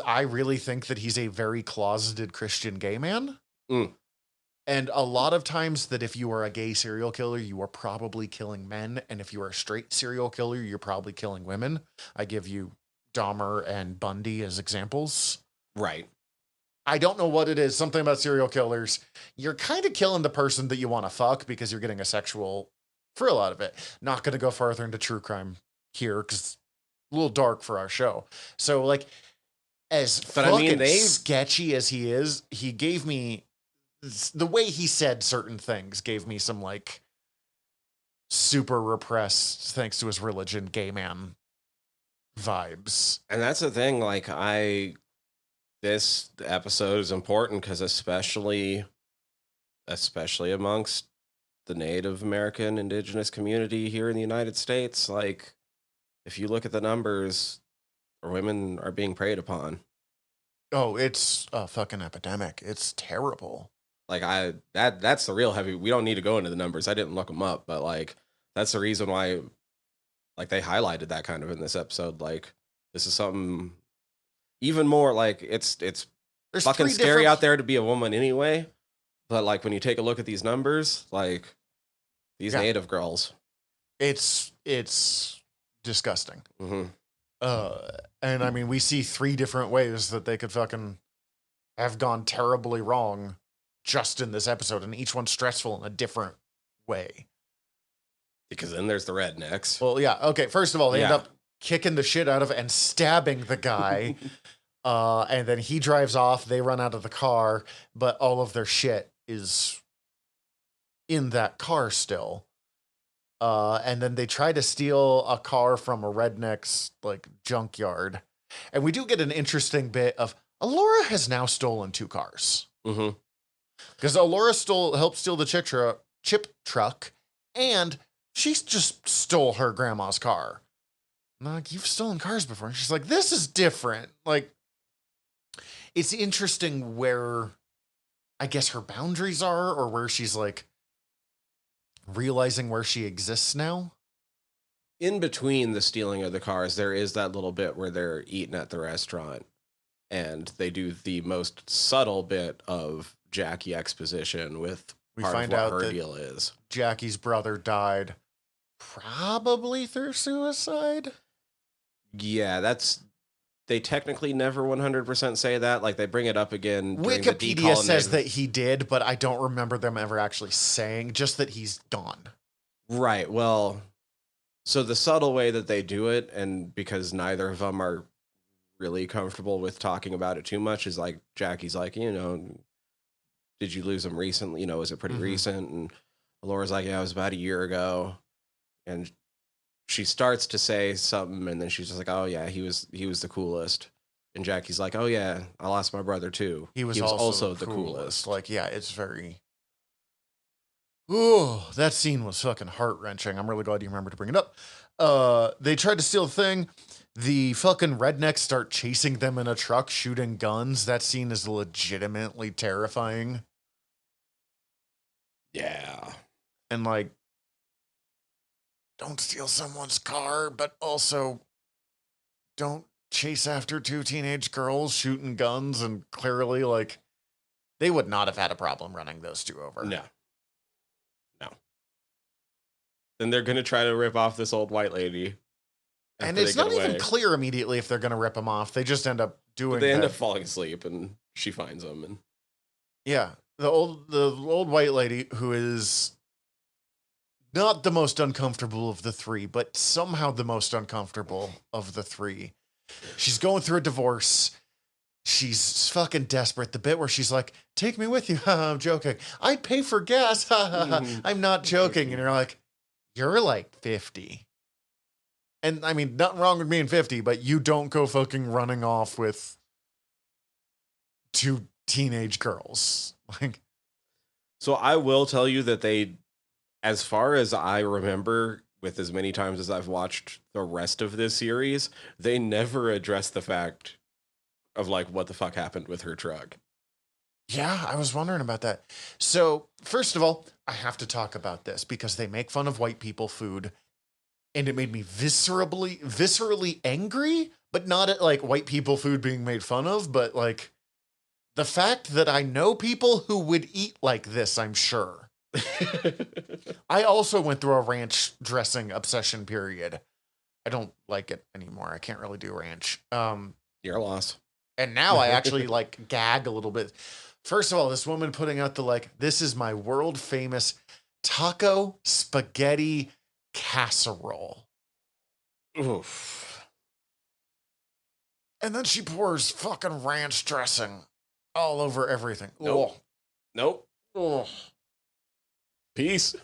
Speaker 2: I really think that he's a very closeted Christian gay man. Mm. And a lot of times that if you are a gay serial killer, you are probably killing men. And if you are a straight serial killer, you're probably killing women. I give you Dahmer and Bundy as examples.
Speaker 3: Right.
Speaker 2: I don't know what it is. Something about serial killers. You're kind of killing the person that you want to fuck because you're getting a sexual thrill out of it. Not going to go farther into true crime here because it's a little dark for our show. So like, sketchy as he is, he gave me... The way he said certain things gave me some like super repressed, thanks to his religion, gay man vibes.
Speaker 3: And that's the thing, like, this episode is important because especially amongst the Native American indigenous community here in the United States, like, if you look at the numbers, women are being preyed upon.
Speaker 2: Oh, it's a fucking epidemic. It's terrible.
Speaker 3: Like, that's the real heavy. We don't need to go into the numbers. I didn't look them up, but like, that's the reason why, like, they highlighted that kind of in this episode. Like, this is something even more, like, it's
Speaker 2: There's
Speaker 3: fucking
Speaker 2: three
Speaker 3: scary
Speaker 2: different
Speaker 3: out there to be a woman anyway. But like, when you take a look at these numbers, like, these
Speaker 2: Yeah.
Speaker 3: Native girls,
Speaker 2: It's disgusting.
Speaker 3: hmm
Speaker 2: And I mean, we see 3 different ways that they could fucking have gone terribly wrong just in this episode, and each one's stressful in a different way.
Speaker 3: because then there's the rednecks.
Speaker 2: Well, yeah. Okay. First of all, they end
Speaker 3: Yeah.
Speaker 2: up kicking the shit out of and stabbing the guy. And then he drives off. They run out of the car, but all of their shit is in that car still. And then they try to steal a car from a redneck's like junkyard. And we do get an interesting bit of Alora has now stolen 2 cars.
Speaker 3: Mm-hmm.
Speaker 2: Because Alora helped steal the chip truck, and she just stole her grandma's car. And I'm like, you've stolen cars before. And she's like, this is different. Like, it's interesting where I guess her boundaries are, or where she's like realizing where she exists now.
Speaker 3: In between the stealing of the cars, there is that little bit where they're eating at the restaurant, and they do the most subtle bit of Jackie exposition with
Speaker 2: We
Speaker 3: part
Speaker 2: find
Speaker 3: of what
Speaker 2: out
Speaker 3: her
Speaker 2: that
Speaker 3: deal is.
Speaker 2: Jackie's brother died probably through suicide.
Speaker 3: Yeah, they technically never 100% say that. Like, they bring it up again. During the
Speaker 2: Wikipedia says
Speaker 3: decolonization.
Speaker 2: that he did, but I don't remember them ever actually saying, just that he's gone.
Speaker 3: Right. Well, so the subtle way that they do it, and because neither of them are really comfortable with talking about it too much, is like, Jackie's like, did you lose him recently? Was it pretty
Speaker 2: Mhm.
Speaker 3: recent? And Laura's like, yeah, it was about a year ago. And she starts to say something, and then she's just like, oh yeah, he was the coolest. And Jackie's like, oh yeah, I lost my brother too.
Speaker 2: He was also
Speaker 3: the coolest.
Speaker 2: Like, yeah, it's very... Ooh, that scene was fucking heart-wrenching. I'm really glad you remembered to bring it up. They tried to steal the thing. The fucking rednecks start chasing them in a truck, shooting guns. That scene is legitimately terrifying.
Speaker 3: Yeah.
Speaker 2: And like, don't steal someone's car, but also don't chase after 2 teenage girls shooting guns, and clearly, like, they would not have had a problem running those 2 over.
Speaker 3: No. Then they're gonna try to rip off this old white lady.
Speaker 2: And
Speaker 3: after
Speaker 2: it's
Speaker 3: they
Speaker 2: not
Speaker 3: get
Speaker 2: even
Speaker 3: away.
Speaker 2: clear immediately if they're going to rip them off. They just end up doing
Speaker 3: They end
Speaker 2: that.
Speaker 3: up falling asleep, and she finds them. And
Speaker 2: Yeah. The old white lady, who is not the most uncomfortable of the 3, but somehow the most uncomfortable of the 3. She's going through a divorce. She's fucking desperate. The bit where she's like, take me with you. I'm joking. I'd pay for gas. I'm not joking. And you're like, you're like 50. And I mean, nothing wrong with being 50, but you don't go fucking running off with 2 teenage girls. Like,
Speaker 3: so I will tell you that they, as far as I remember, with as many times as I've watched the rest of this series, they never address the fact of like what the fuck happened with her truck.
Speaker 2: yeah, I was wondering about that. So, first of all, I have to talk about this because they make fun of white people food, and it made me viscerally angry, but not at like white people food being made fun of, but like the fact that I know people who would eat like this, I'm sure. I also went through a ranch dressing obsession period. I don't like it anymore. I can't really do ranch.
Speaker 3: Your loss.
Speaker 2: And now I actually like gag a little bit. First of all, this woman putting out the like, this is my world famous taco spaghetti casserole.
Speaker 3: Oof.
Speaker 2: And then she pours fucking ranch dressing all over everything.
Speaker 3: Nope. Nope.
Speaker 2: Ugh.
Speaker 3: Peace.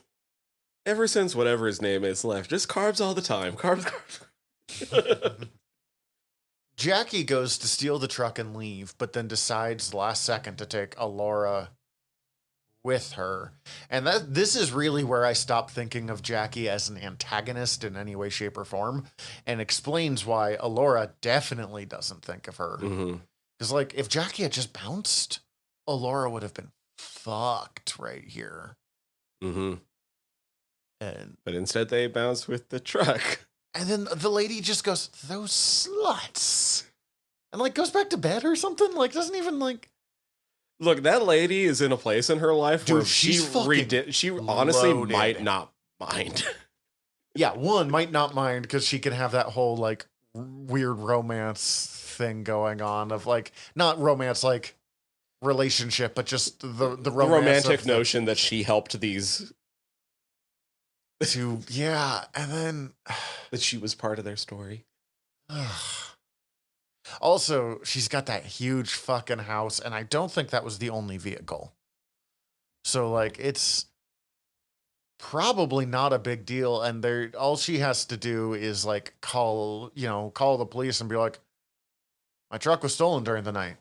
Speaker 3: Ever since whatever his name is left, just carbs all the time. Carbs.
Speaker 2: Jackie goes to steal the truck and leave, but then decides last second to take Alora with her. And this is really where I stopped thinking of Jackie as an antagonist in any way, shape, or form, and explains why Alora definitely doesn't think of her. Because, like, if Jackie had just bounced, Alora would have been fucked right here.
Speaker 3: And
Speaker 2: but
Speaker 3: instead they bounce with the truck.
Speaker 2: And then the lady just goes, those sluts. And, like, goes back to bed or something. Like, doesn't even, like...
Speaker 3: Look, that lady is in a place in her life where she honestly
Speaker 2: loaded.
Speaker 3: might not mind.
Speaker 2: Yeah, one might not mind because she can have that whole, like, weird romance thing going on of, like, not romance, like, relationship, but just the
Speaker 3: romantic notion that she helped these...
Speaker 2: yeah, and then...
Speaker 3: that she was part of their story.
Speaker 2: Also, she's got that huge fucking house, and I don't think that was the only vehicle. So, like, it's probably not a big deal, and all she has to do is, like, call the police and be like, my truck was stolen during the night.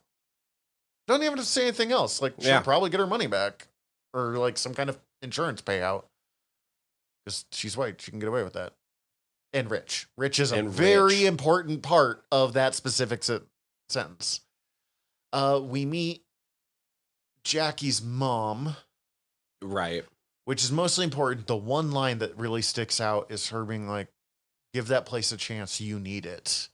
Speaker 2: Don't even have to say anything else. Like, she'll probably get her money back, or, like, some kind of insurance payout. Because she's white, she can get away with that. And rich. Rich is a very important part of that specific sentence. We meet Jackie's mom.
Speaker 3: Right.
Speaker 2: Which is mostly important. The one line that really sticks out is her being like, give that place a chance, you need it.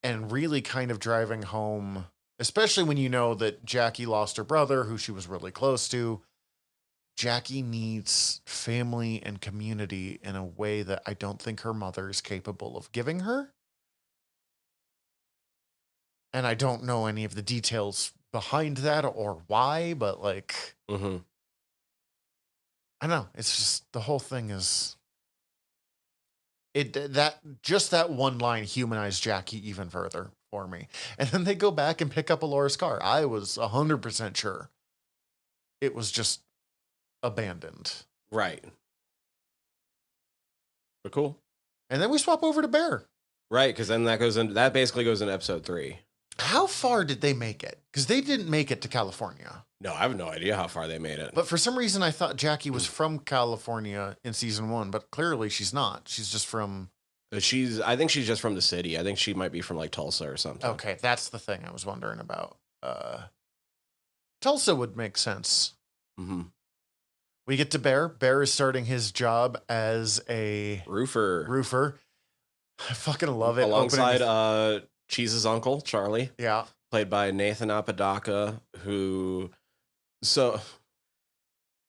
Speaker 2: And really kind of driving home, especially when you know that Jackie lost her brother, who she was really close to. Jackie needs family and community in a way that I don't think her mother is capable of giving her. And I don't know any of the details behind that or why, but like, I don't know. It's just, the whole thing is, that one line humanized Jackie even further for me. And then they go back and pick up Alora's car. I was 100% sure it was just abandoned.
Speaker 3: Right. But cool.
Speaker 2: And then we swap over to Bear.
Speaker 3: Right, because then that basically goes in episode 3.
Speaker 2: How far did they make it? Because they didn't make it to California.
Speaker 3: No, I have no idea how far they made it.
Speaker 2: But for some reason, I thought Jackie was from California in season 1, but clearly she's not. She's just from...
Speaker 3: I think she's just from the city. I think she might be from like Tulsa or something.
Speaker 2: Okay, that's the thing I was wondering about. Tulsa would make sense. We get to Bear. Bear is starting his job as a roofer. I fucking love it.
Speaker 3: Alongside Cheese's uncle, Charlie.
Speaker 2: Yeah.
Speaker 3: Played by Nathan Apodaca, who... So...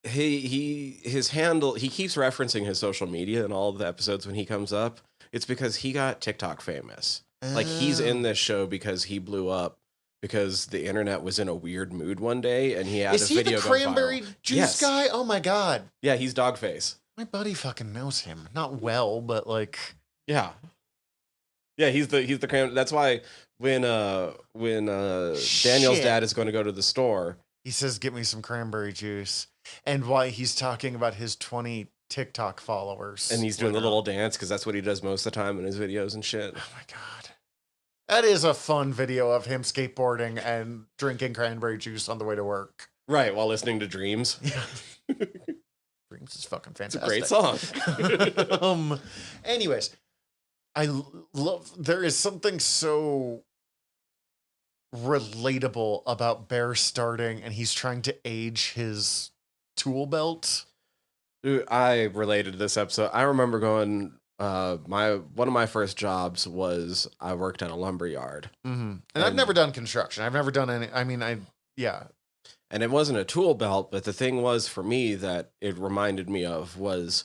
Speaker 3: He keeps referencing his social media in all of the episodes when he comes up. It's because he got TikTok famous. Like, he's in this show because he blew up because the internet was in a weird mood one day, and he had a video go viral. Is he the cranberry
Speaker 2: juice guy? Oh my god.
Speaker 3: Yeah, he's Dogface.
Speaker 2: My buddy fucking knows him. Not well, but like...
Speaker 3: Yeah. Yeah, he's the cranberry... That's why when Daniel's dad is going to go to the store...
Speaker 2: He says, get me some cranberry juice. And why he's talking about his 20 TikTok followers.
Speaker 3: And he's doing the little dance, because that's what he does most of the time in his videos and shit.
Speaker 2: Oh my god. That is a fun video of him skateboarding and drinking cranberry juice on the way to work.
Speaker 3: Right, while listening to Dreams.
Speaker 2: Yeah. Dreams is fucking fantastic.
Speaker 3: It's a great
Speaker 2: song. Anyways, I love... There is something so relatable about Bear starting, and he's trying to age his tool belt.
Speaker 3: Dude, I related to this episode. I remember going... one of my first jobs was I worked at a lumber yard.
Speaker 2: And I've never done construction. I've never done any. I mean, and
Speaker 3: it wasn't a tool belt, but the thing was for me that it reminded me of was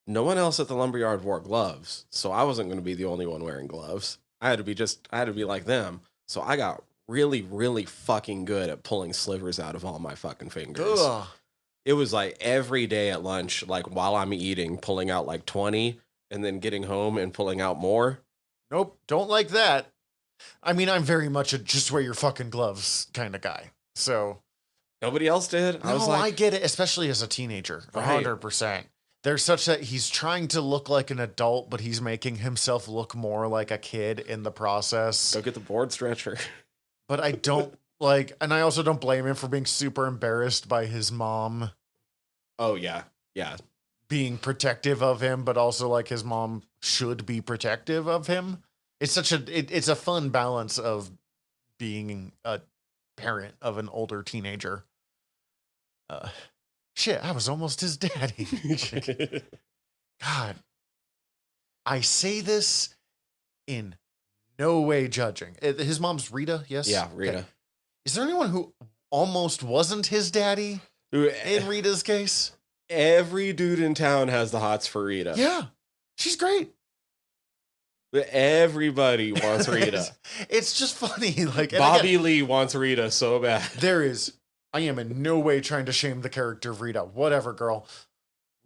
Speaker 3: no one else at the lumber yard wore gloves. So I wasn't going to be the only one wearing gloves. I had to be like them. So I got really, really fucking good at pulling slivers out of all my fucking fingers.
Speaker 2: Ugh.
Speaker 3: It was like every day at lunch, like while I'm eating, pulling out like 20 and then getting home and pulling out more.
Speaker 2: Nope, don't like that. I mean, I'm very much a just wear your fucking gloves kind of guy. So
Speaker 3: nobody else did.
Speaker 2: I get it, especially as a teenager. 100%. They're such that he's trying to look like an adult, but he's making himself look more like a kid in the process.
Speaker 3: Go get the board stretcher.
Speaker 2: But I don't like, and I also don't blame him for being super embarrassed by his mom.
Speaker 3: Oh, yeah. Yeah.
Speaker 2: Being protective of him, but also like his mom should be protective of him. It's such it's a fun balance of being a parent of an older teenager. Shit, I was almost his daddy. God, I say this in no way judging. His mom's Rita, yes?
Speaker 3: Yeah, Rita.
Speaker 2: Okay. Is there anyone who almost wasn't his daddy in Rita's case?
Speaker 3: Every dude in town has the hots for Rita.
Speaker 2: Yeah, she's great.
Speaker 3: Everybody wants Rita.
Speaker 2: It's just funny. Like
Speaker 3: Bobby Lee wants Rita so bad.
Speaker 2: I am in no way trying to shame the character of Rita. Whatever, girl.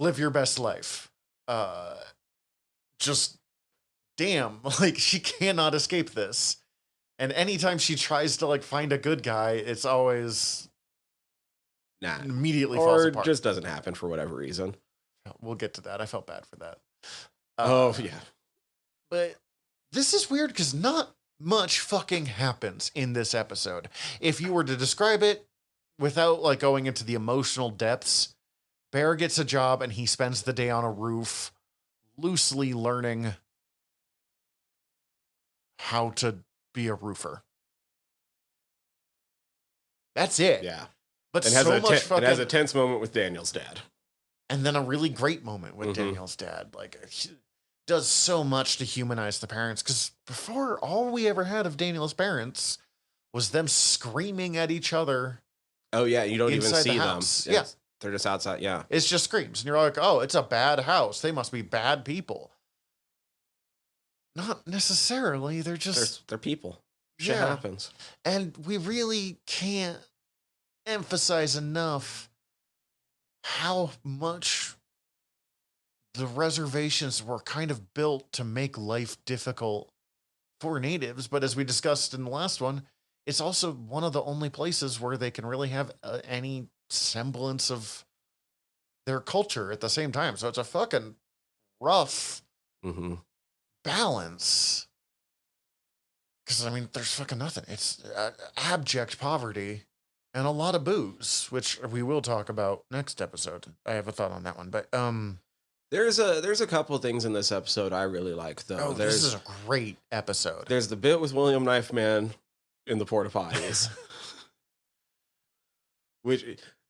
Speaker 2: Live your best life. Just damn, like she cannot escape this. And anytime she tries to like find a good guy, it's always immediately falls apart.
Speaker 3: Or just doesn't happen for whatever reason.
Speaker 2: We'll get to that. I felt bad for that.
Speaker 3: Oh, yeah.
Speaker 2: But this is weird because not much fucking happens in this episode. If you were to describe it without like going into the emotional depths, Bear gets a job and he spends the day on a roof loosely learning how to be a roofer. That's it.
Speaker 3: Yeah.
Speaker 2: But
Speaker 3: it has a tense moment with Daniel's dad.
Speaker 2: And then a really great moment with Daniel's dad. Like, he does so much to humanize the parents. Because before, all we ever had of Daniel's parents was them screaming at each other.
Speaker 3: Oh, yeah. You don't even see them.
Speaker 2: Yeah.
Speaker 3: They're just outside. Yeah.
Speaker 2: It's just screams. And you're like, oh, it's a bad house. They must be bad people. Not necessarily. They're just...
Speaker 3: They're people. Shit happens.
Speaker 2: And we really can't emphasize enough how much the reservations were kind of built to make life difficult for natives. But as we discussed in the last one, it's also one of the only places where they can really have any semblance of their culture at the same time. So it's a fucking rough balance. Because, I mean, there's fucking nothing. It's abject poverty and a lot of booze, which we will talk about next episode. I have a thought on that one. But
Speaker 3: there's a couple of things in this episode I really like, though.
Speaker 2: Oh, this is a great episode.
Speaker 3: There's the bit with William Knifeman in the porta potties. Which...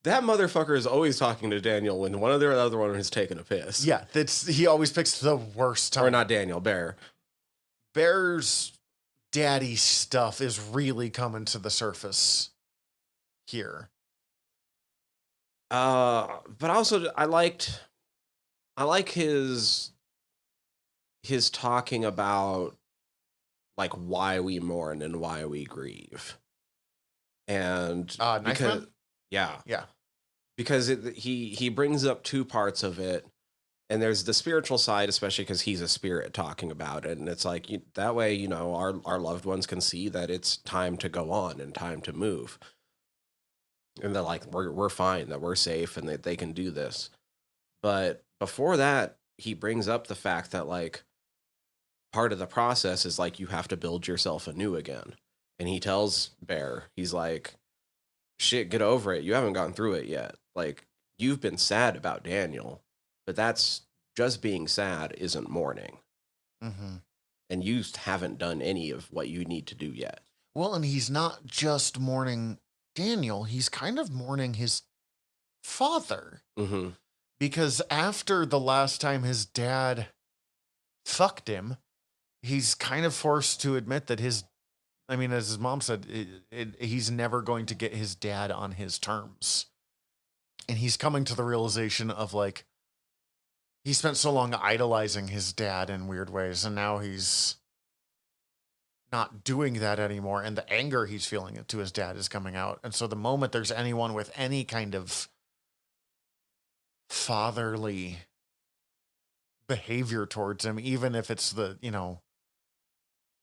Speaker 3: that motherfucker is always talking to Daniel when one of their other one is taking a piss.
Speaker 2: Yeah, he always picks the worst time.
Speaker 3: Or not Daniel, Bear.
Speaker 2: Bear's daddy stuff is really coming to the surface here.
Speaker 3: But also I like his talking about like why we mourn and why we grieve. And because yeah. Because he brings up two parts of it, and there's the spiritual side, especially because he's a spirit talking about it, and it's like that way, you know, our loved ones can see that it's time to go on and time to move, and they're like, we're fine, that we're safe, and that they can do this. But before that, he brings up the fact that like part of the process is like you have to build yourself anew again, and he tells Bear, he's like, shit, get over it. You haven't gone through it yet. Like, you've been sad about Daniel, but that's just being sad isn't mourning. And you haven't done any of what you need to do yet.
Speaker 2: Well, and he's not just mourning Daniel. He's kind of mourning his father. Because after the last time his dad fucked him, he's kind of forced to admit that as his mom said, he's never going to get his dad on his terms. And he's coming to the realization of like, he spent so long idolizing his dad in weird ways, and now he's not doing that anymore. And the anger he's feeling to his dad is coming out. And so the moment there's anyone with any kind of fatherly behavior towards him, even if it's the, you know,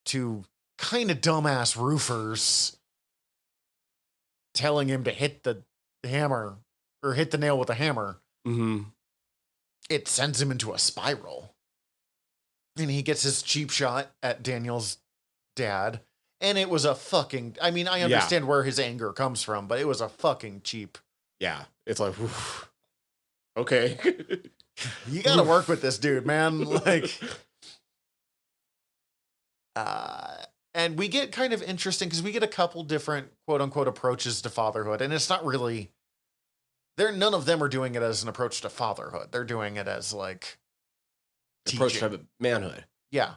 Speaker 2: two kind of dumbass roofers telling him to hit the hammer or hit the nail with a hammer. it sends him into a spiral. And he gets his cheap shot at Daniel's dad. And it was a fucking, I mean, I understand where his anger comes from, but it was a fucking cheap.
Speaker 3: Yeah. It's like, oof, okay.
Speaker 2: You got to work with this dude, man. Like, and we get kind of interesting because we get a couple different quote unquote approaches to fatherhood. And it's not really, none of them are doing it as an approach to fatherhood. They're doing it as like,
Speaker 3: approach to manhood.
Speaker 2: Yeah.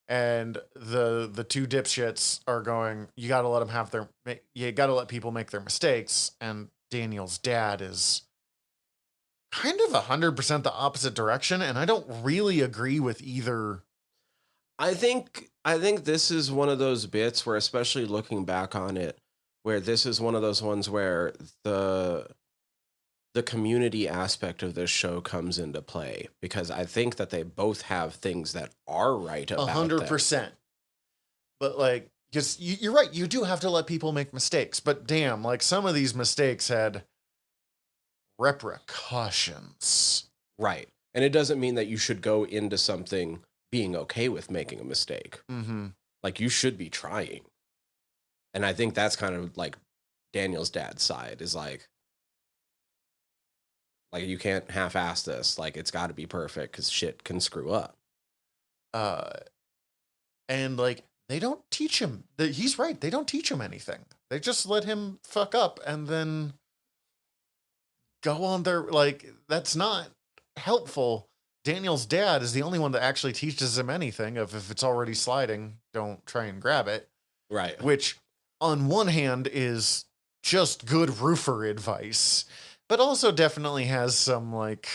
Speaker 2: And the two dipshits are going, you got to let them you got to let people make their mistakes. And Daniel's dad is kind of 100% the opposite direction. And I don't really agree with either.
Speaker 3: I think this is one of those bits where, especially looking back on it, where this is one of those ones where the community aspect of this show comes into play, because I think that they both have things that are right about
Speaker 2: 100%. But like, because you're right, you do have to let people make mistakes, but damn, like some of these mistakes had repercussions.
Speaker 3: Right. And it doesn't mean that you should go into something being okay with making a mistake.
Speaker 2: Mm-hmm.
Speaker 3: Like, you should be trying. And I think that's kind of like Daniel's dad's side is like you can't half-ass this. Like, it's got to be perfect because shit can screw up.
Speaker 2: And like, they don't teach him. He's right. They don't teach him anything. They just let him fuck up and then go on their, like, that's not helpful. Daniel's dad is the only one that actually teaches him anything of if it's already sliding, don't try and grab it.
Speaker 3: Right.
Speaker 2: Which on one hand is just good roofer advice, but also definitely has some, like,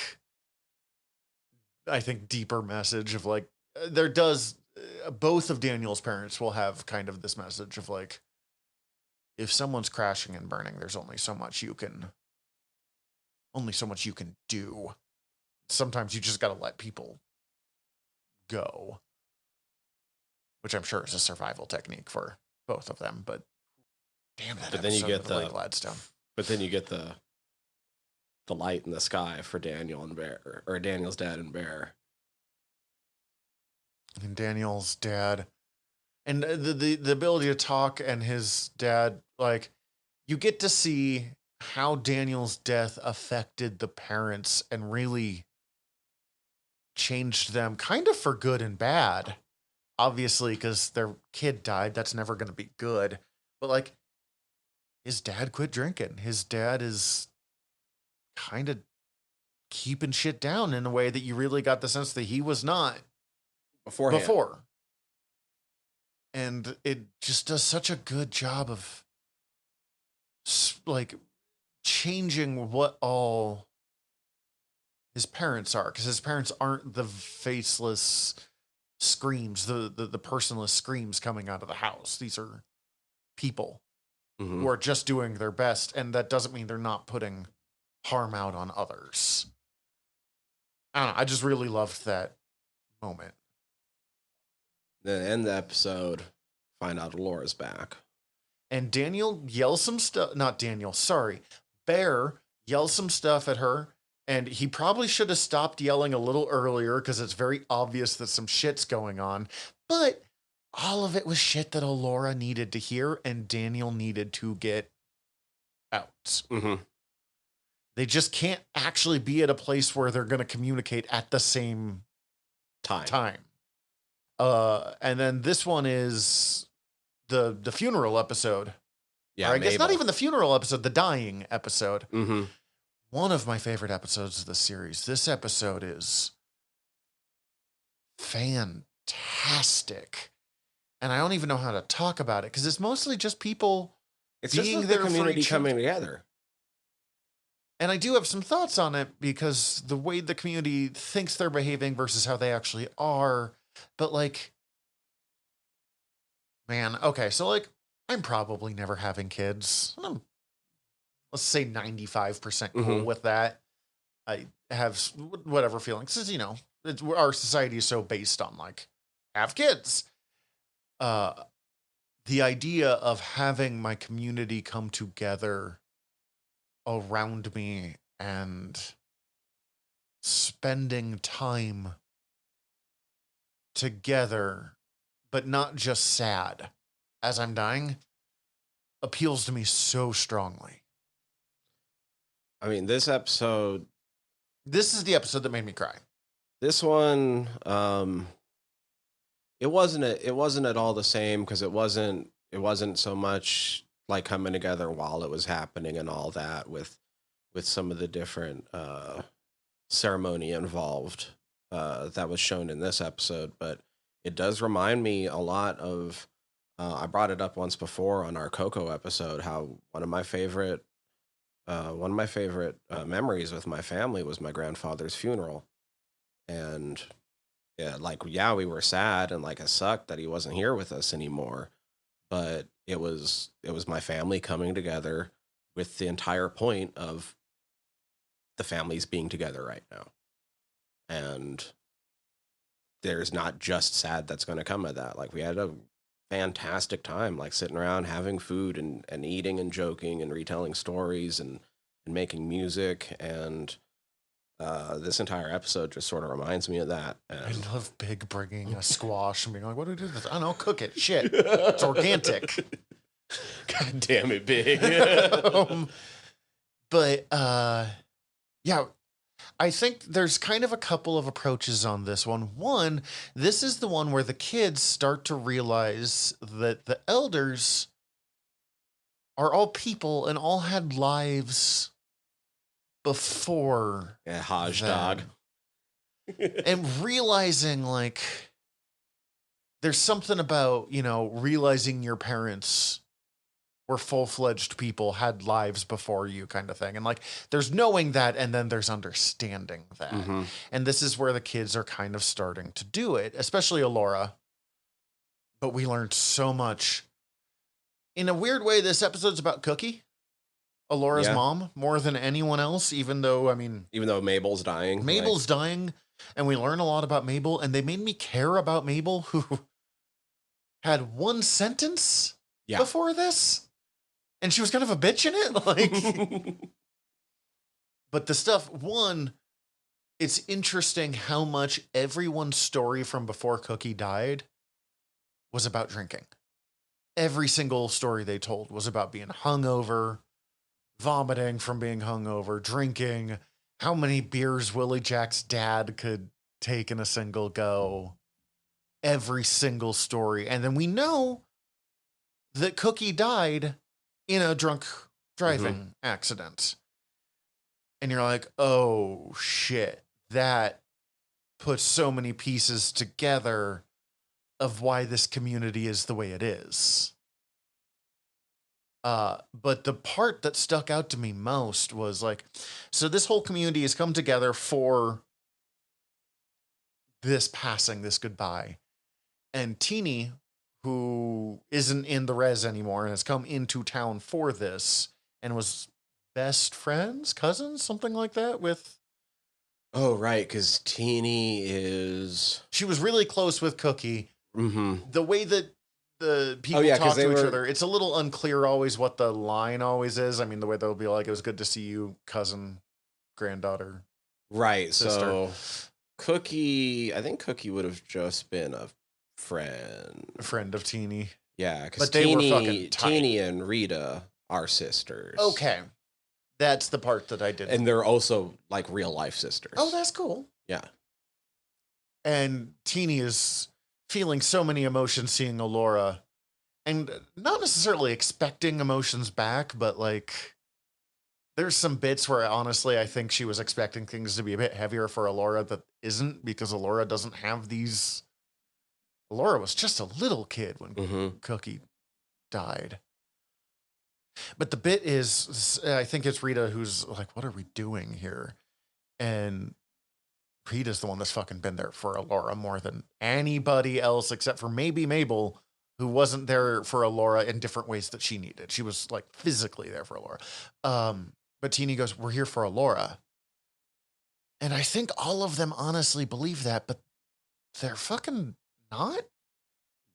Speaker 2: I think deeper message of like, there does, both of Daniel's parents will have kind of this message of like, if someone's crashing and burning, there's only so much you can do. Sometimes you just got to let people go, which I'm sure is a survival technique for both of them. But damn, that. But then you get the Gladstone.
Speaker 3: But then you get the light in the sky for Daniel and Bear, or Daniel's dad and Bear.
Speaker 2: And Daniel's dad, and the ability to talk, and his dad, like, you get to see how Daniel's death affected the parents and really changed them kind of for good and bad. Obviously, because their kid died, that's never going to be good. But like, his dad quit drinking. His dad is kind of keeping shit down in a way that you really got the sense that he was not before. And it just does such a good job of like changing what all his parents are, because his parents aren't the faceless screams, the personless screams coming out of the house. These are people who are just doing their best, and that doesn't mean they're not putting harm out on others. I don't know, I just really loved that moment.
Speaker 3: Then end the episode, find out Laura's back.
Speaker 2: And Daniel yells some stuff, Bear yells some stuff at her, and he probably should have stopped yelling a little earlier because it's very obvious that some shit's going on. But all of it was shit that Laura needed to hear and Daniel needed to get out.
Speaker 3: Mm-hmm.
Speaker 2: They just can't actually be at a place where they're going to communicate at the same time. And then this one is the funeral episode.
Speaker 3: Yeah,
Speaker 2: or I guess not even the funeral episode, the dying episode.
Speaker 3: Mm-hmm.
Speaker 2: One of my favorite episodes of the series. This episode is fantastic. And I don't even know how to talk about it because it's mostly just people being
Speaker 3: just
Speaker 2: there,
Speaker 3: the community
Speaker 2: for
Speaker 3: coming together.
Speaker 2: And I do have some thoughts on it because the way the community thinks they're behaving versus how they actually are. But like, man, okay, so like, I'm probably never having kids. I'm, let's say 95% cool with that. I have whatever feelings, because, you know, our society is so based on like, have kids. The idea of having my community come together around me and spending time together, but not just sad as I'm dying, appeals to me so strongly.
Speaker 3: I mean, this episode,
Speaker 2: This is the episode that made me cry.
Speaker 3: this one, it wasn't at all the same, because it wasn't so much like coming together while it was happening and all that, with some of the different ceremony involved that was shown in this episode. But it does remind me a lot of, I brought it up once before on our Coco episode, how one of my favorite memories with my family was my grandfather's funeral. And yeah, we were sad, and like it sucked that he wasn't here with us anymore, but it was my family coming together, with the entire point of the families being together right now. And there's not just sad that's going to come of that. Like, we had a fantastic time, like sitting around having food and eating and joking and retelling stories and making music. And this entire episode just sort of reminds me of that.
Speaker 2: I
Speaker 3: And
Speaker 2: love Big bringing a squash and being like, what do we do with this? I don't know, cook it. Shit. It's organic.
Speaker 3: God damn it, Big.
Speaker 2: But yeah, I think there's kind of a couple of approaches on this one. One, this is the one where the kids start to realize that the elders are all people and all had lives before.
Speaker 3: Yeah, Haj
Speaker 2: them.
Speaker 3: dog.
Speaker 2: And realizing, like, there's something about, realizing your parents were full-fledged people, had lives before you, kind of thing. And like, there's knowing that, and then there's understanding that.
Speaker 3: Mm-hmm.
Speaker 2: And this is where the kids are kind of starting to do it, especially Alora. But we learned so much. In a weird way, this episode's about Cookie, Alora's mom, more than anyone else, even though
Speaker 3: Mabel's dying.
Speaker 2: Mabel's dying, and we learn a lot about Mabel, and they made me care about Mabel, who had one sentence before this. And she was kind of a bitch in it. Like, but the stuff, it's interesting how much everyone's story from before Cookie died was about drinking. Every single story they told was about being hungover, vomiting from being hungover, drinking, how many beers Willie Jack's dad could take in a single go. Every single story. And then we know that Cookie died in a drunk driving accident. And you're like, oh shit, that puts so many pieces together of why this community is the way it is. But the part that stuck out to me most was like, so this whole community has come together for this passing, this goodbye. And Teeny, who isn't in the res anymore and has come into town for this and was best friends, cousins, something like that with...
Speaker 3: Oh, right, because Teeny
Speaker 2: she was really close with Cookie.
Speaker 3: Mm-hmm.
Speaker 2: The way that the people talk to each other, it's a little unclear always what the line always is. I mean, the way they'll be like, it was good to see you, cousin, granddaughter.
Speaker 3: Right,
Speaker 2: sister.
Speaker 3: So Cookie, I think Cookie would have just been a friend
Speaker 2: of Teeny.
Speaker 3: Yeah, because
Speaker 2: they were fucking tight.
Speaker 3: Teeny and Rita are sisters.
Speaker 2: Okay. That's the part that I did.
Speaker 3: And they're also like real life sisters.
Speaker 2: Oh, that's cool.
Speaker 3: Yeah.
Speaker 2: And Teeny is feeling so many emotions seeing Alora and not necessarily expecting emotions back, but like there's some bits where honestly I think she was expecting things to be a bit heavier for Alora that isn't, because Alora doesn't have these. Alora was just a little kid when Cookie died. But the bit is, I think it's Rita who's like, what are we doing here? And Rita's the one that's fucking been there for Alora more than anybody else, except for maybe Mabel, who wasn't there for Alora in different ways that she needed. She was like physically there for Alora. But Teeny goes, we're here for Alora. And I think all of them honestly believe that, but they're fucking not.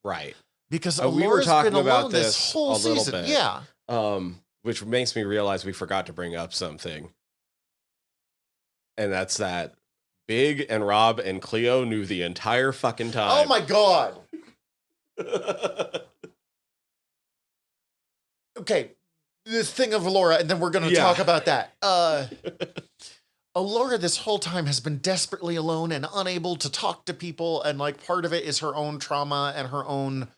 Speaker 3: Right.
Speaker 2: Because
Speaker 3: we were talking
Speaker 2: been
Speaker 3: about
Speaker 2: alone
Speaker 3: this
Speaker 2: whole
Speaker 3: a little
Speaker 2: season.
Speaker 3: bit.
Speaker 2: Yeah.
Speaker 3: Which makes me realize we forgot to bring up something. And that's that Big and Rob and Cleo knew the entire fucking time.
Speaker 2: Oh my god. Okay, this thing of Laura, and then we're going to talk about that. Laura this whole time has been desperately alone and unable to talk to people, and like part of it is her own trauma and her own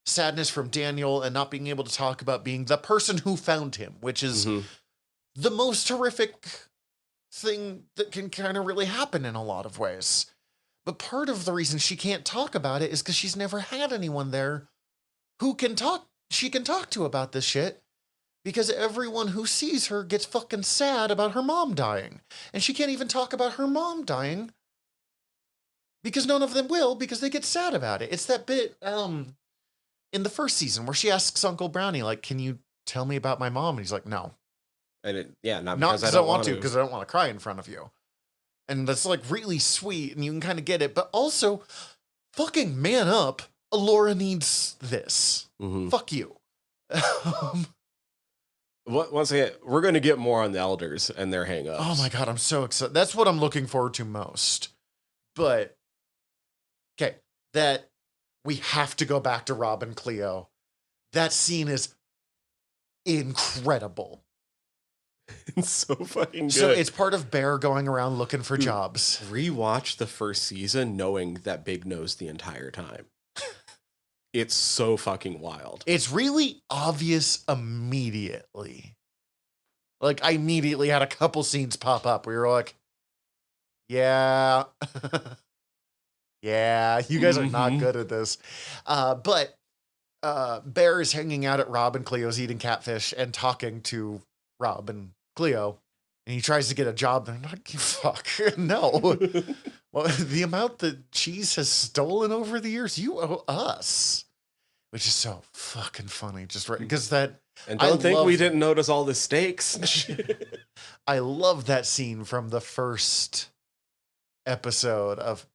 Speaker 2: sadness from Daniel and not being able to talk about being the person who found him, which is the most horrific thing that can kind of really happen in a lot of ways. But part of the reason she can't talk about it is because she's never had anyone there who she can talk to about this shit, because everyone who sees her gets fucking sad about her mom dying. And she can't even talk about her mom dying because none of them will, because they get sad about it. It's that bit in the first season where she asks Uncle Brownie, like, can you tell me about my mom? And he's like, no.
Speaker 3: And not
Speaker 2: because I don't want to, because I don't want to cry in front of you. And that's like really sweet, and you can kind of get it. But also, fucking man up. Laura needs this. Fuck you.
Speaker 3: Once again, we're going to get more on the elders and their hang-ups.
Speaker 2: Oh my god, I'm so excited. That's what I'm looking forward to most. But, okay, that we have to go back to Rob and Cleo. That scene is incredible.
Speaker 3: It's so fucking good.
Speaker 2: So it's part of Bear going around looking for jobs.
Speaker 3: Rewatch the first season knowing that Big knows the entire time. It's so fucking wild.
Speaker 2: It's really obvious immediately. Like, I immediately had a couple scenes pop up where you're like, yeah. Yeah, you guys are not good at this. But Bear is hanging out at Rob and Cleo's eating catfish and talking to Rob and Cleo. And he tries to get a job. And I'm like, fuck, no. Well, the amount that Cheese has stolen over the years, you owe us. Which is so fucking funny. Just right. Because that.
Speaker 3: And don't think we didn't notice all the stakes.
Speaker 2: I love that scene from the first episode of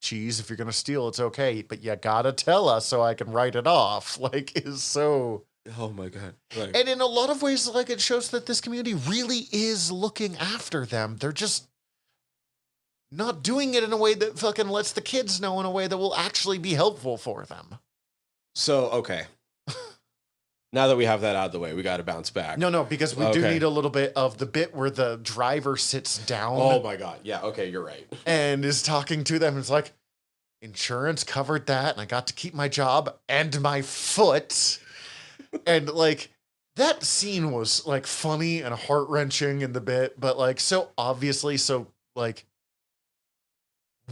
Speaker 2: Cheese. If you're going to steal, it's okay. But you got to tell us so I can write it off. Like, is so.
Speaker 3: Oh my God. Like,
Speaker 2: and in a lot of ways, like, it shows that this community really is looking after them. They're just not doing it in a way that fucking lets the kids know in a way that will actually be helpful for them.
Speaker 3: So, okay. Now that we have that out of the way, we got to bounce back.
Speaker 2: No, because we do need a little bit of the bit where the driver sits down.
Speaker 3: Oh my God. Yeah, okay, you're right.
Speaker 2: And is talking to them. It's like, insurance covered that, and I got to keep my job and my foot. And like, that scene was like funny and heart-wrenching in the bit, but like so obviously so like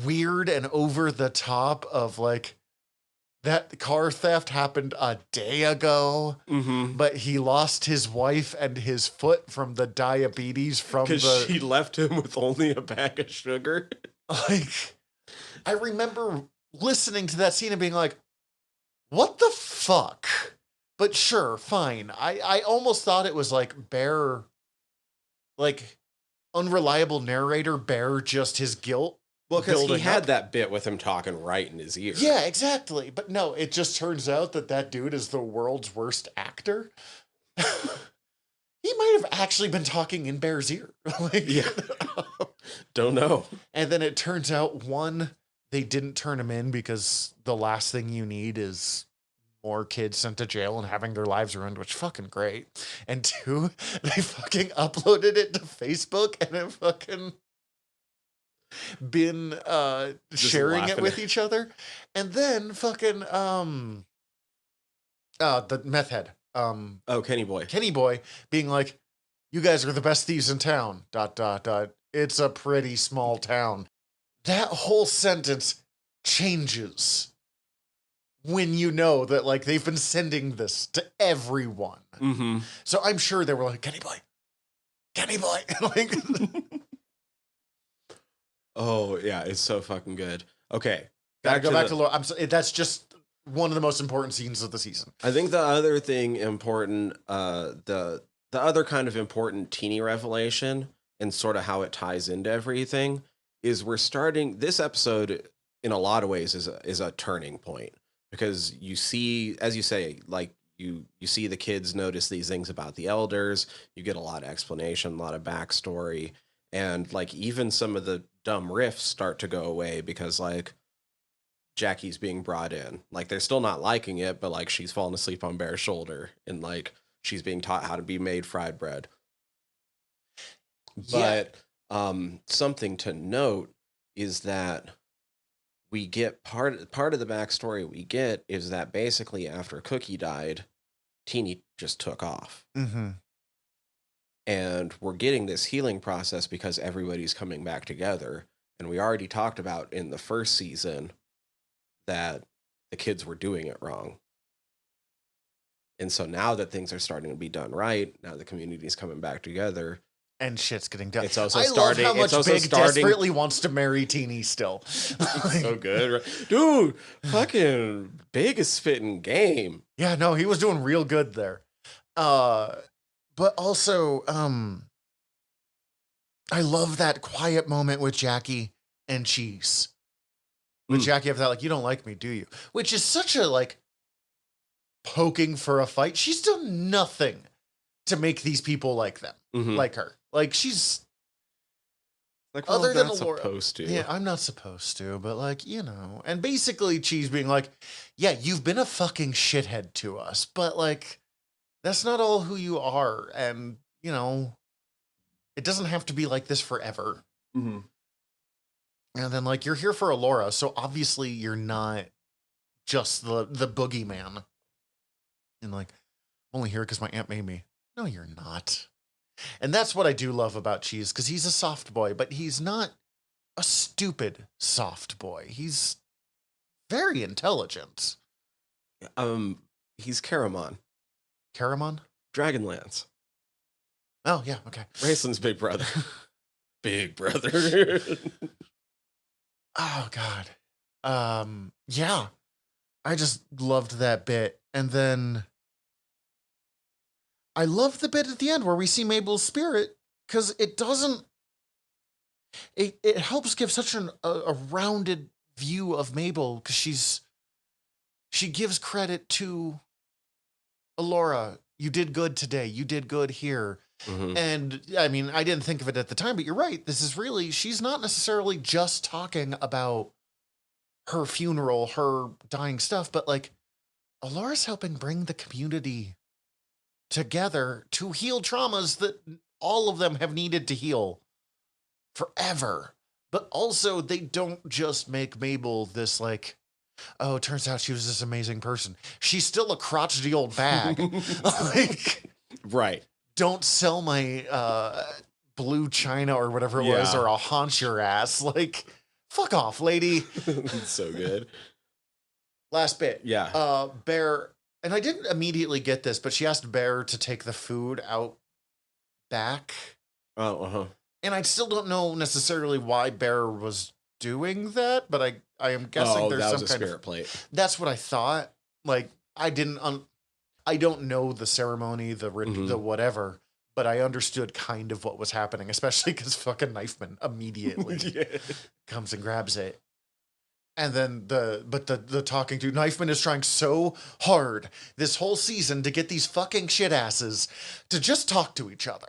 Speaker 2: weird and over the top of like that car theft happened a day ago, but he lost his wife and his foot from the diabetes from
Speaker 3: because she left him with only a bag of sugar.
Speaker 2: Like, I remember listening to that scene and being like, what the fuck? But sure, fine. I almost thought it was like Bear, like unreliable narrator Bear, just his guilt.
Speaker 3: Well, because he had that bit with him talking right in his ear.
Speaker 2: Yeah, exactly. But no, it just turns out that dude is the world's worst actor. He might have actually been talking in Bear's ear. Like,
Speaker 3: yeah. Don't know.
Speaker 2: And then it turns out, one, they didn't turn him in because the last thing you need is more kids sent to jail and having their lives ruined, which fucking great. And two, they fucking uploaded it to Facebook and it fucking been sharing it with each other. And then fucking the meth head.
Speaker 3: Kenny Boy.
Speaker 2: Kenny Boy being like, you guys are the best thieves in town. ... It's a pretty small town. That whole sentence changes when you know that, like, they've been sending this to everyone. So I'm sure they were like, Kenny Boy. Like,
Speaker 3: oh, yeah, it's so fucking good. Okay.
Speaker 2: Gotta go back to Laura. That's just one of the most important scenes of the season. I
Speaker 3: think the other thing important, the other kind of important teeny revelation and sort of how it ties into everything is we're starting this episode in a lot of ways is a turning point, because you see, as you say, like you see the kids notice these things about the elders. You get a lot of explanation, a lot of backstory. And like even some of the dumb riffs start to go away because like Jackie's being brought in. Like they're still not liking it, but like she's falling asleep on Bear's shoulder and like she's being taught how to be made fried bread.
Speaker 2: Yeah.
Speaker 3: But something to note is that we get part of the backstory we get is that basically after Cookie died, Teeny just took off.
Speaker 2: Mm-hmm.
Speaker 3: And we're getting this healing process because everybody's coming back together. And we already talked about in the first season that the kids were doing it wrong. And so now that things are starting to be done right, now the community's coming back together.
Speaker 2: And shit's getting done.
Speaker 3: It's also
Speaker 2: I
Speaker 3: starting.
Speaker 2: love how much
Speaker 3: it's also
Speaker 2: Big
Speaker 3: starting.
Speaker 2: desperately wants to marry Teeny still.
Speaker 3: So good, right? Dude. Fucking Big is spitting game.
Speaker 2: Yeah, no, he was doing real good there. But also, I love that quiet moment with Jackie and Cheese. With Jackie after that, like, you don't like me, do you? Which is such a like poking for a fight. She's done nothing to make these people like them, like her. Like she's
Speaker 3: like, well,
Speaker 2: other than Laura.
Speaker 3: Supposed to.
Speaker 2: Yeah, I'm not supposed to, but like, you know. And basically Cheese being like, yeah, you've been a fucking shithead to us, but like that's not all who you are. And, you know, it doesn't have to be like this forever.
Speaker 3: Mm-hmm.
Speaker 2: And then like you're here for Alora, so obviously you're not just the boogeyman. And like, I'm only here because my aunt made me. No, you're not. And that's what I do love about Cheese, because he's a soft boy, but he's not a stupid soft boy. He's very intelligent.
Speaker 3: He's Caramon.
Speaker 2: Caramon?
Speaker 3: Dragonlance.
Speaker 2: Oh, yeah, okay.
Speaker 3: Raceland's big brother. Big brother.
Speaker 2: Oh, God. Yeah. I just loved that bit. And then I love the bit at the end where we see Mabel's spirit, because it doesn't, it helps give such a rounded view of Mabel, because she gives credit to Alora. You did good today. You did good here. Mm-hmm. And I mean, I didn't think of it at the time, but you're right. This is really, she's not necessarily just talking about her funeral, her dying stuff, but like Alora's helping bring the community together to heal traumas that all of them have needed to heal forever. But also they don't just make Mabel this like, oh, it turns out she was this amazing person. She's still a crotchety old bag. Like,
Speaker 3: right.
Speaker 2: Don't sell my blue china or whatever it was, or I'll haunt your ass. Like, fuck off, lady.
Speaker 3: It's so good.
Speaker 2: Last bit.
Speaker 3: Yeah.
Speaker 2: Bear, and I didn't immediately get this, but she asked Bear to take the food out back.
Speaker 3: Oh, uh-huh.
Speaker 2: And I still don't know necessarily why Bear was doing that, but I am guessing there's
Speaker 3: that was
Speaker 2: some
Speaker 3: a
Speaker 2: kind
Speaker 3: spirit
Speaker 2: of
Speaker 3: plate.
Speaker 2: That's what I thought. Like, I don't know the ceremony, the whatever, but I understood kind of what was happening, especially because fucking Knifeman immediately comes and grabs it. And then the talking to Knifeman is trying so hard this whole season to get these fucking shit asses to just talk to each other.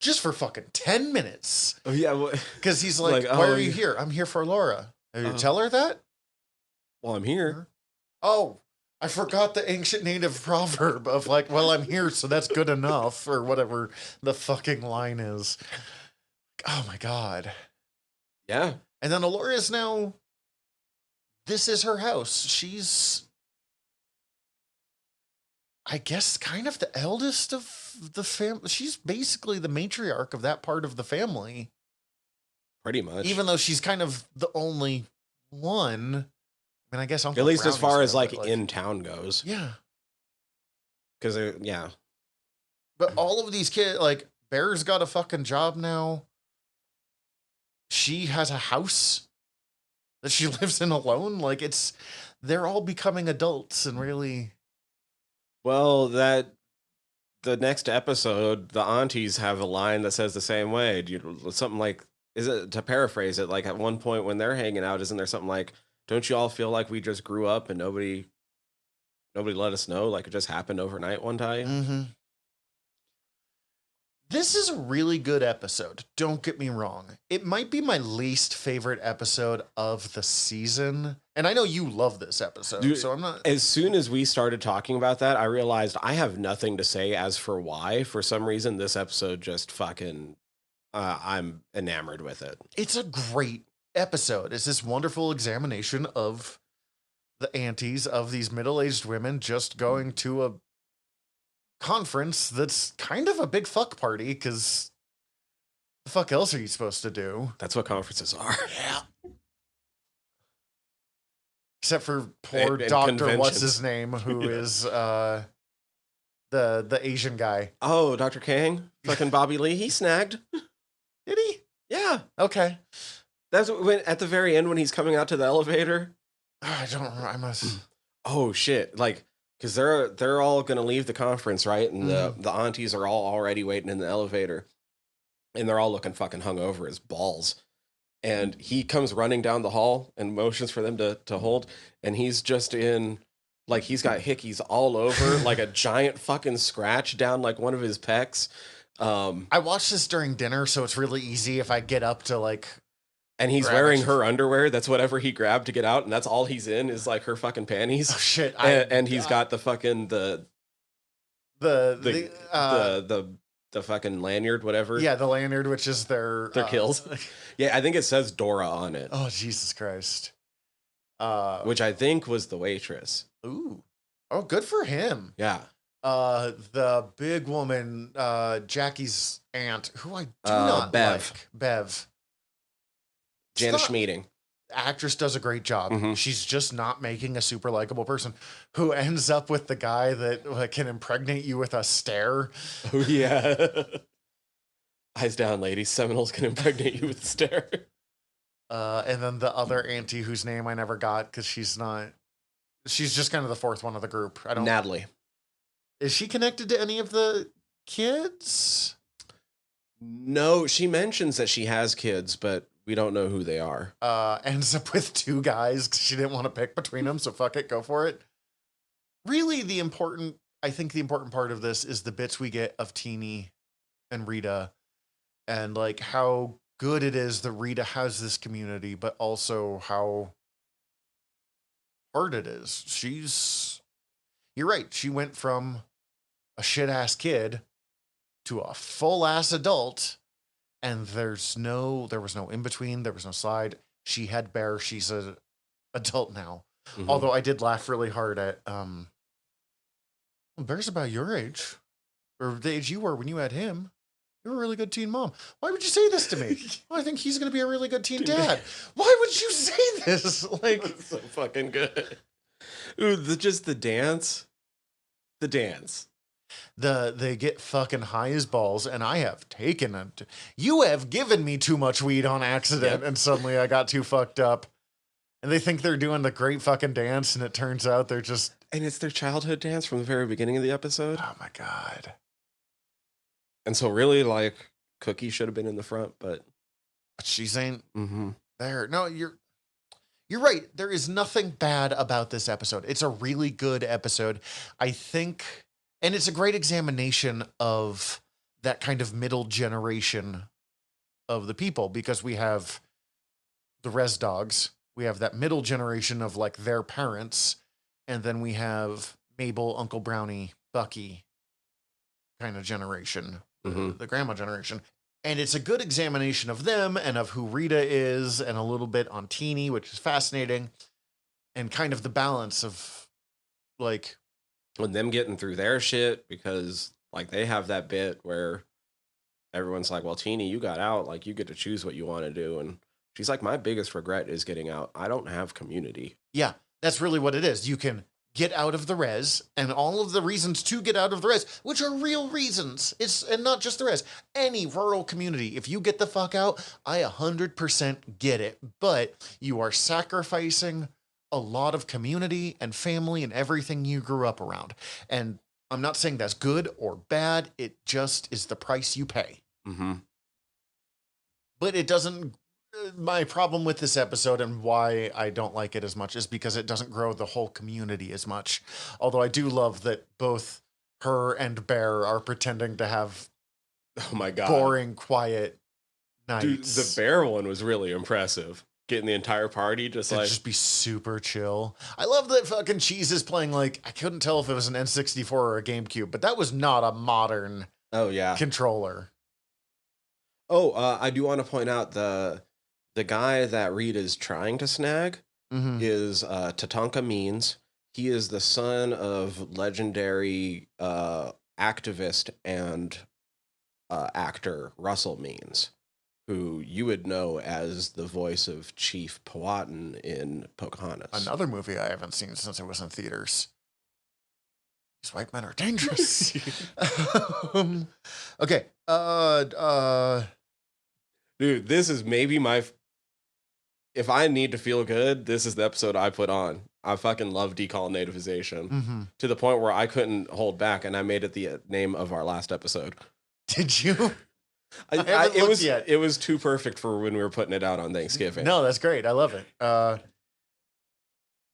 Speaker 2: Just for fucking 10 minutes.
Speaker 3: Oh, yeah.
Speaker 2: Because he's like, why are you here? I'm here for Laura. Did you tell her that?
Speaker 3: Well, I'm here.
Speaker 2: Oh, I forgot the ancient native proverb of like, well, I'm here, so that's good enough, or whatever the fucking line is. Oh my God.
Speaker 3: Yeah.
Speaker 2: And then Alora is now, this is her house. She's, I guess, kind of the eldest of the family. She's basically the matriarch of that part of the family.
Speaker 3: Pretty much.
Speaker 2: Even though she's kind of the only one. I mean, I guess Uncle
Speaker 3: at least
Speaker 2: Brownie's
Speaker 3: as far as
Speaker 2: like
Speaker 3: in town goes.
Speaker 2: Yeah.
Speaker 3: Because yeah.
Speaker 2: But all of these kids, like, Bear's got a fucking job now. She has a house that she lives in alone. Like, they're all becoming adults and really.
Speaker 3: Well, the next episode, the aunties have a line that says the same way. Something like, is it, to paraphrase it, like at one point when they're hanging out, isn't there something like, don't you all feel like we just grew up and nobody let us know, like it just happened overnight one time?
Speaker 2: Mm-hmm. This is a really good episode. Don't get me wrong. It might be my least favorite episode of the season. And I know you love this episode,
Speaker 3: Dude,
Speaker 2: so I'm not...
Speaker 3: As soon as we started talking about that, I realized I have nothing to say as for why. For some reason, this episode just fucking... I'm enamored with it.
Speaker 2: It's a great episode. It's this wonderful examination of the aunties of these middle-aged women just going to a conference that's kind of a big fuck party, because the fuck else are you supposed to do?
Speaker 3: That's what conferences are.
Speaker 2: Yeah. Except for poor
Speaker 3: And
Speaker 2: Dr. What's his name, who
Speaker 3: Yeah.
Speaker 2: is the Asian guy.
Speaker 3: Oh, Dr. Kang? Fucking Bobby Lee, he snagged.
Speaker 2: Did he?
Speaker 3: Yeah.
Speaker 2: Okay.
Speaker 3: That's when at the very end when he's coming out to the elevator.
Speaker 2: I don't remember. I must...
Speaker 3: Oh shit. Like, because they're all gonna leave the conference, right? And the aunties are all already waiting in the elevator. And they're all looking fucking hungover as balls. And he comes running down the hall and motions for them to hold. And he's just in, like, he's got hickeys all over, like a giant fucking scratch down like one of his pecs.
Speaker 2: I watched this during dinner, so it's really easy if I get up to, like...
Speaker 3: And he's
Speaker 2: grab
Speaker 3: wearing
Speaker 2: it.
Speaker 3: her underwear. That's whatever he grabbed to get out. And that's all he's in is like her fucking panties.
Speaker 2: Oh, shit.
Speaker 3: And he's got the fucking, the fucking lanyard, whatever.
Speaker 2: Yeah, the lanyard, which is their
Speaker 3: kills. Yeah, I think it says Dora on it.
Speaker 2: Oh, Jesus Christ.
Speaker 3: Which I think was the waitress.
Speaker 2: Ooh. Oh, good for him.
Speaker 3: Yeah.
Speaker 2: The big woman, Jackie's aunt, who I do not
Speaker 3: Bev.
Speaker 2: like. Bev.
Speaker 3: Janice Schmeating.
Speaker 2: Actress does a great job.
Speaker 3: Mhm.
Speaker 2: She's just not making a super likable person who ends up with the guy that can impregnate you with a stare.
Speaker 3: Oh, yeah. Eyes down, ladies. Seminoles can impregnate you with a stare.
Speaker 2: And then the other auntie whose name I never got because she's just kind of the fourth one of the group.
Speaker 3: Natalie.
Speaker 2: Is she connected to any of the kids?
Speaker 3: No, she mentions that she has kids, but we don't know who they are.
Speaker 2: Ends up with two guys because she didn't want to pick between them, so fuck it, go for it. Really, I think the important part of this is the bits we get of Teeny and Rita, and like how good it is that Rita has this community, but also how hard it is. You're right, she went from a shit-ass kid to a full-ass adult, and there was no in-between, there was no slide. She had Bear, she's a adult now.
Speaker 3: Mhm.
Speaker 2: Although I did laugh really hard at, Bear's about your age, or the age you were when you had him. You're a really good teen mom. Why would you say this to me? Well, I think he's going to be a really good teen dad. Why would you say this? Like,
Speaker 3: That's so fucking good. Ooh, just the dance. The dance.
Speaker 2: they get fucking high as balls, and I have taken it. You have given me too much weed on accident, and suddenly I got too fucked up. And they think they're doing the great fucking dance, and it turns out they're just...
Speaker 3: And it's their childhood dance from the very beginning of the episode.
Speaker 2: Oh my God.
Speaker 3: And so really, like, Cookie should have been in the front, but
Speaker 2: She's ain't
Speaker 3: mm-hmm.
Speaker 2: there. No, you're right. There is nothing bad about this episode. It's a really good episode. I think, and it's a great examination of that kind of middle generation of the people, because we have the res dogs. We have that middle generation of like their parents. And then we have Mabel, Uncle Brownie, Bucky kind of generation, the grandma generation. And it's a good examination of them and of who Rita is, and a little bit on Teeny, which is fascinating, and kind of the balance of like...
Speaker 3: With them getting through their shit, because like they have that bit where everyone's like, well, Teeny, you got out, like you get to choose what you want to do. And she's like, my biggest regret is getting out. I don't have community.
Speaker 2: Yeah, that's really what it is. You can get out of the res, and all of the reasons to get out of the res, which are real reasons. And not just the res. Any rural community, if you get the fuck out, I 100% get it. But you are sacrificing a lot of community and family and everything you grew up around. And I'm not saying that's good or bad. It just is the price you pay.
Speaker 3: Mm-hmm.
Speaker 2: But it doesn't... My problem with this episode and why I don't like it as much is because it doesn't grow the whole community as much. Although I do love that both her and Bear are pretending to have
Speaker 3: Oh my God.
Speaker 2: boring, quiet nights.
Speaker 3: Dude, the bear one was really impressive. Getting the entire party just
Speaker 2: to
Speaker 3: like...
Speaker 2: just be super chill. I love that fucking Cheese is playing like, I couldn't tell if it was an N64 or a GameCube, but that was not a modern
Speaker 3: Oh, yeah.
Speaker 2: controller.
Speaker 3: Oh, I do want to point out the guy that Reed is trying to snag is Tatanka Means. He is the son of legendary activist and actor Russell Means, who you would know as the voice of Chief Powhatan in Pocahontas.
Speaker 2: Another movie I haven't seen since it was in theaters. These white men are dangerous. Okay.
Speaker 3: Dude, this is maybe my... If I need to feel good, this is the episode I put on. I fucking love decolonization to the point where I couldn't hold back, and I made it the name of our last episode.
Speaker 2: Did you?
Speaker 3: It was too perfect for when we were putting it out on Thanksgiving.
Speaker 2: No, that's great. I love it.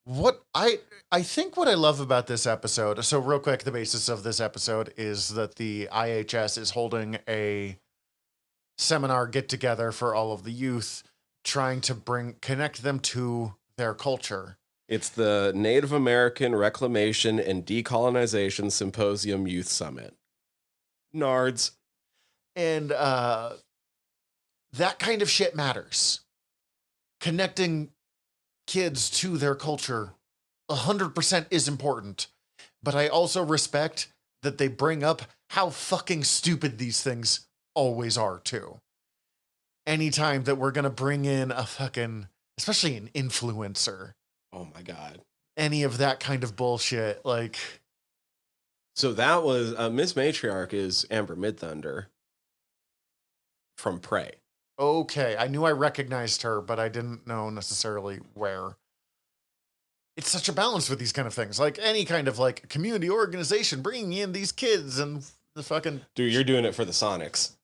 Speaker 2: What I think what I love about this episode, so real quick, the basis of this episode is that the IHS is holding a seminar get together for all of the youth, trying to connect them to their culture.
Speaker 3: It's the Native American Reclamation and Decolonization Symposium Youth Summit. Nards.
Speaker 2: And that kind of shit matters. Connecting kids to their culture 100% is important. But I also respect that they bring up how fucking stupid these things always are, too. Anytime that we're going to bring in a fucking, especially an influencer.
Speaker 3: Oh my God.
Speaker 2: Any of that kind of bullshit, like...
Speaker 3: So that was, Miss Matriarch is Amber Midthunder from Prey.
Speaker 2: Okay, I knew I recognized her, but I didn't know necessarily where. It's such a balance with these kind of things. Like any kind of like community organization bringing in these kids and the fucking...
Speaker 3: Dude, you're doing it for the Sonics.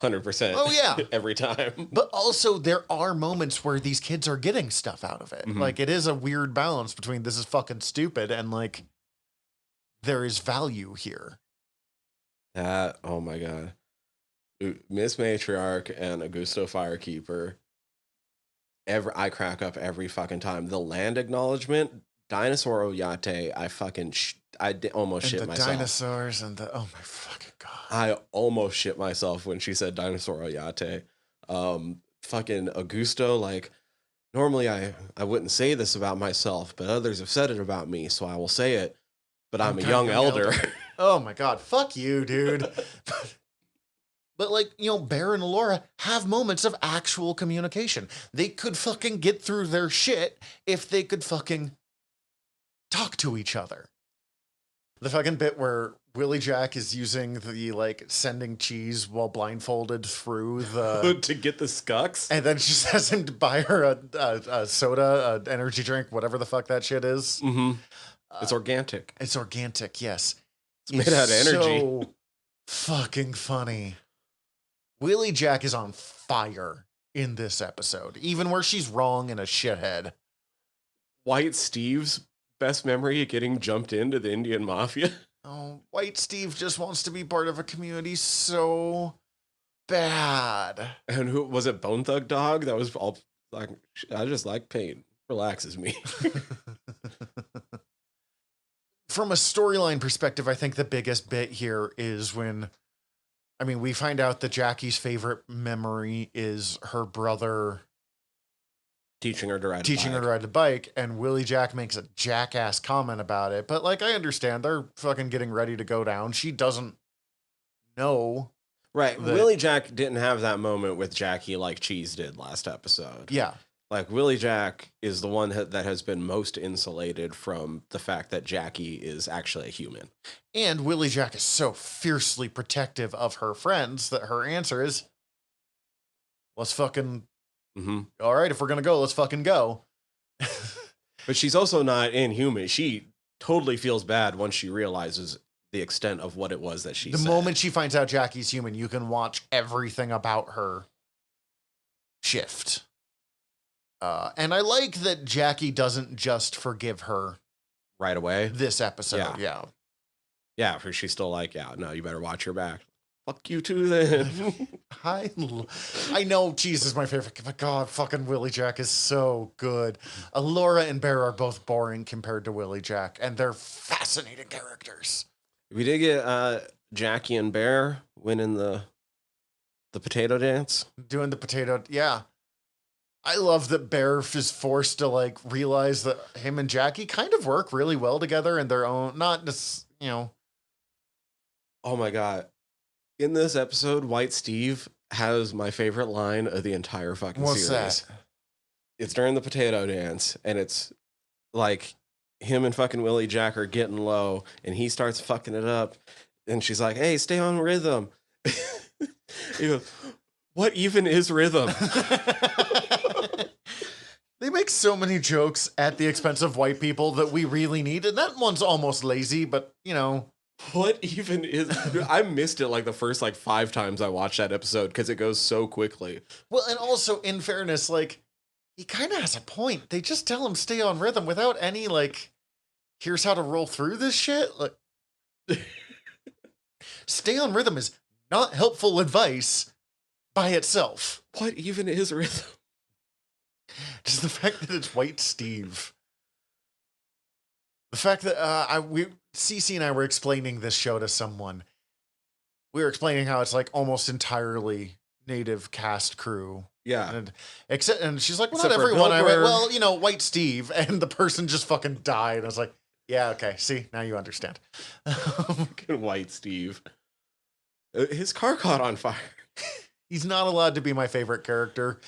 Speaker 3: 100%.
Speaker 2: Oh, yeah.
Speaker 3: Every time.
Speaker 2: But also there are moments where these kids are getting stuff out of it. Like it is a weird balance between this is fucking stupid and like there is value here.
Speaker 3: Oh my God. Miss Matriarch and Augusto Firekeeper. I crack up every fucking time. The land acknowledgement, Dinosaur Oyate, almost
Speaker 2: and
Speaker 3: shit
Speaker 2: the
Speaker 3: myself.
Speaker 2: Dinosaurs and the... Oh my fucking God.
Speaker 3: I almost shit myself when she said Dinosaur Oyate. Fucking Augusto, like, normally I wouldn't say this about myself, but others have said it about me, so I will say it. But I'm a young elder.
Speaker 2: Oh my God. Fuck you, dude. But like, you know, Bear and Laura have moments of actual communication. They could fucking get through their shit if they could fucking talk to each other. The fucking bit where Willie Jack is using the, like, sending cheese while blindfolded through the...
Speaker 3: to get the scucks?
Speaker 2: And then she says him to buy her a soda, an energy drink, whatever the fuck that shit is.
Speaker 3: It's organic.
Speaker 2: It's organic, yes.
Speaker 3: It's made out of energy.
Speaker 2: So fucking funny. Willie Jack is on fire in this episode, even where she's wrong and a shithead.
Speaker 3: White Steve's best memory of getting jumped into the Indian Mafia.
Speaker 2: Oh, White Steve just wants to be part of a community so bad.
Speaker 3: And who was it? Bone Thug Dog? That was all like, I just like pain. Relaxes me.
Speaker 2: From a storyline perspective, I think the biggest bit here is when, I mean, we find out that Jackie's favorite memory is her brother
Speaker 3: teaching her to ride
Speaker 2: the bike, and Willie Jack makes a jackass comment about it. But like, I understand they're fucking getting ready to go down. She doesn't know.
Speaker 3: Right. Willie Jack didn't have that moment with Jackie like Cheese did last episode.
Speaker 2: Yeah.
Speaker 3: Like, Willie Jack is the one that has been most insulated from the fact that Jackie is actually a human.
Speaker 2: And Willie Jack is so fiercely protective of her friends that her answer is, let's fucking... All right, if we're going to go, let's fucking go.
Speaker 3: But she's also not inhuman. She totally feels bad once she realizes the extent of what it was that she said.
Speaker 2: The moment she finds out Jackie's human, you can watch everything about her shift. And I like that Jackie doesn't just forgive her
Speaker 3: right away
Speaker 2: this episode. Yeah.
Speaker 3: Yeah, for she's still like, yeah, no, you better watch your back. Fuck you too then.
Speaker 2: I know cheese is my favorite, but God, fucking Willie Jack is so good. Laura and Bear are both boring compared to Willie Jack, and they're fascinating characters.
Speaker 3: We did get Jackie and Bear winning the potato dance.
Speaker 2: Doing the potato, yeah. I love that Bear is forced to like realize that him and Jackie kind of work really well together in their own, not just, you know.
Speaker 3: Oh my God. In this episode, White Steve has my favorite line of the entire fucking series. What's that? It's during the potato dance, and it's like him and fucking Willie Jack are getting low, and he starts fucking it up, and she's like, hey, stay on rhythm. He goes, what even is rhythm?
Speaker 2: They make so many jokes at the expense of white people that we really need, and that one's almost lazy, but, you know.
Speaker 3: What even is... I missed it like the first like 5 times I watched that episode because it goes so quickly.
Speaker 2: Well, and also, in fairness, like, he kind of has a point. They just tell him stay on rhythm without any, like, here's how to roll through this shit. Like, stay on rhythm is not helpful advice by itself.
Speaker 3: What even is rhythm?
Speaker 2: Just the fact that it's White Steve. The fact that Cece and I were explaining this show to someone. We were explaining how it's like almost entirely native cast crew.
Speaker 3: Yeah.
Speaker 2: And she's like, well, not everyone. I went, well, you know, White Steve, and the person just fucking died. I was like, yeah, okay. See, now you understand.
Speaker 3: White Steve. His car caught on fire.
Speaker 2: He's not allowed to be my favorite character.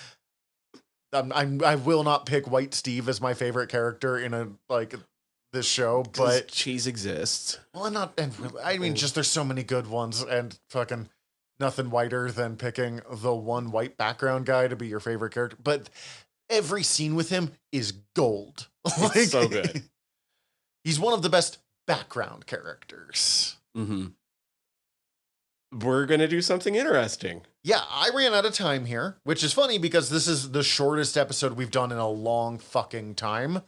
Speaker 2: I will not pick White Steve as my favorite character in this show, but
Speaker 3: cheese exists.
Speaker 2: Well, I mean, just there's so many good ones, and fucking nothing whiter than picking the one white background guy to be your favorite character. But every scene with him is gold.
Speaker 3: It's so good.
Speaker 2: He's one of the best background characters.
Speaker 3: Mm-hmm. We're gonna do something interesting.
Speaker 2: Yeah, I ran out of time here, which is funny because this is the shortest episode we've done in a long fucking time.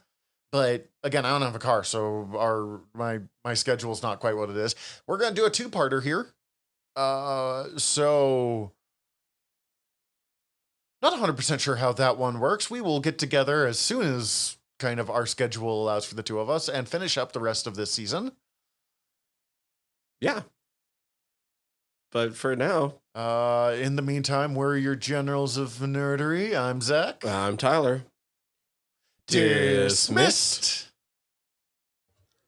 Speaker 2: But again, I don't have a car, so my schedule's not quite what it is. We're gonna do a 2-parter here. So not 100% sure how that one works. We will get together as soon as kind of our schedule allows for the two of us and finish up the rest of this season.
Speaker 3: Yeah. But for now,
Speaker 2: in the meantime, we're your generals of nerdery. I'm Zach.
Speaker 3: I'm Tyler.
Speaker 2: Dismissed.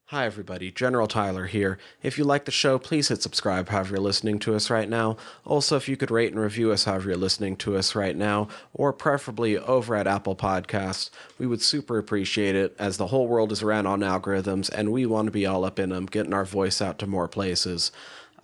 Speaker 3: Hi, everybody. General Tyler here. If you like the show, please hit subscribe however you're listening to us right now. Also, if you could rate and review us however you're listening to us right now, or preferably over at Apple Podcasts, we would super appreciate it, as the whole world is around on algorithms, and we want to be all up in them, getting our voice out to more places.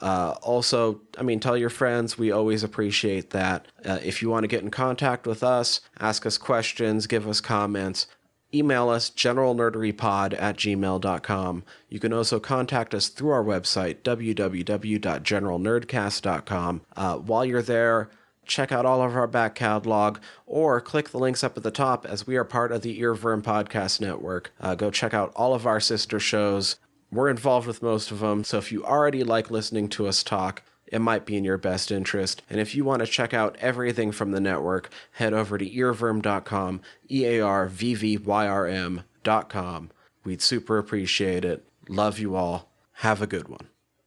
Speaker 3: Also, I mean, tell your friends. We always appreciate that. If you want to get in contact with us, ask us questions, give us comments, email us generalnerderypod@gmail.com. You can also contact us through our website, www.generalnerdcast.com. While you're there, check out all of our back catalog, or click the links up at the top, as we are part of the Earworm Podcast Network. Go check out all of our sister shows. We're involved with most of them, so if you already like listening to us talk, it might be in your best interest. And if you want to check out everything from the network, head over to earworm.com, EARVVYRM.com. We'd super appreciate it. Love you all. Have a good one.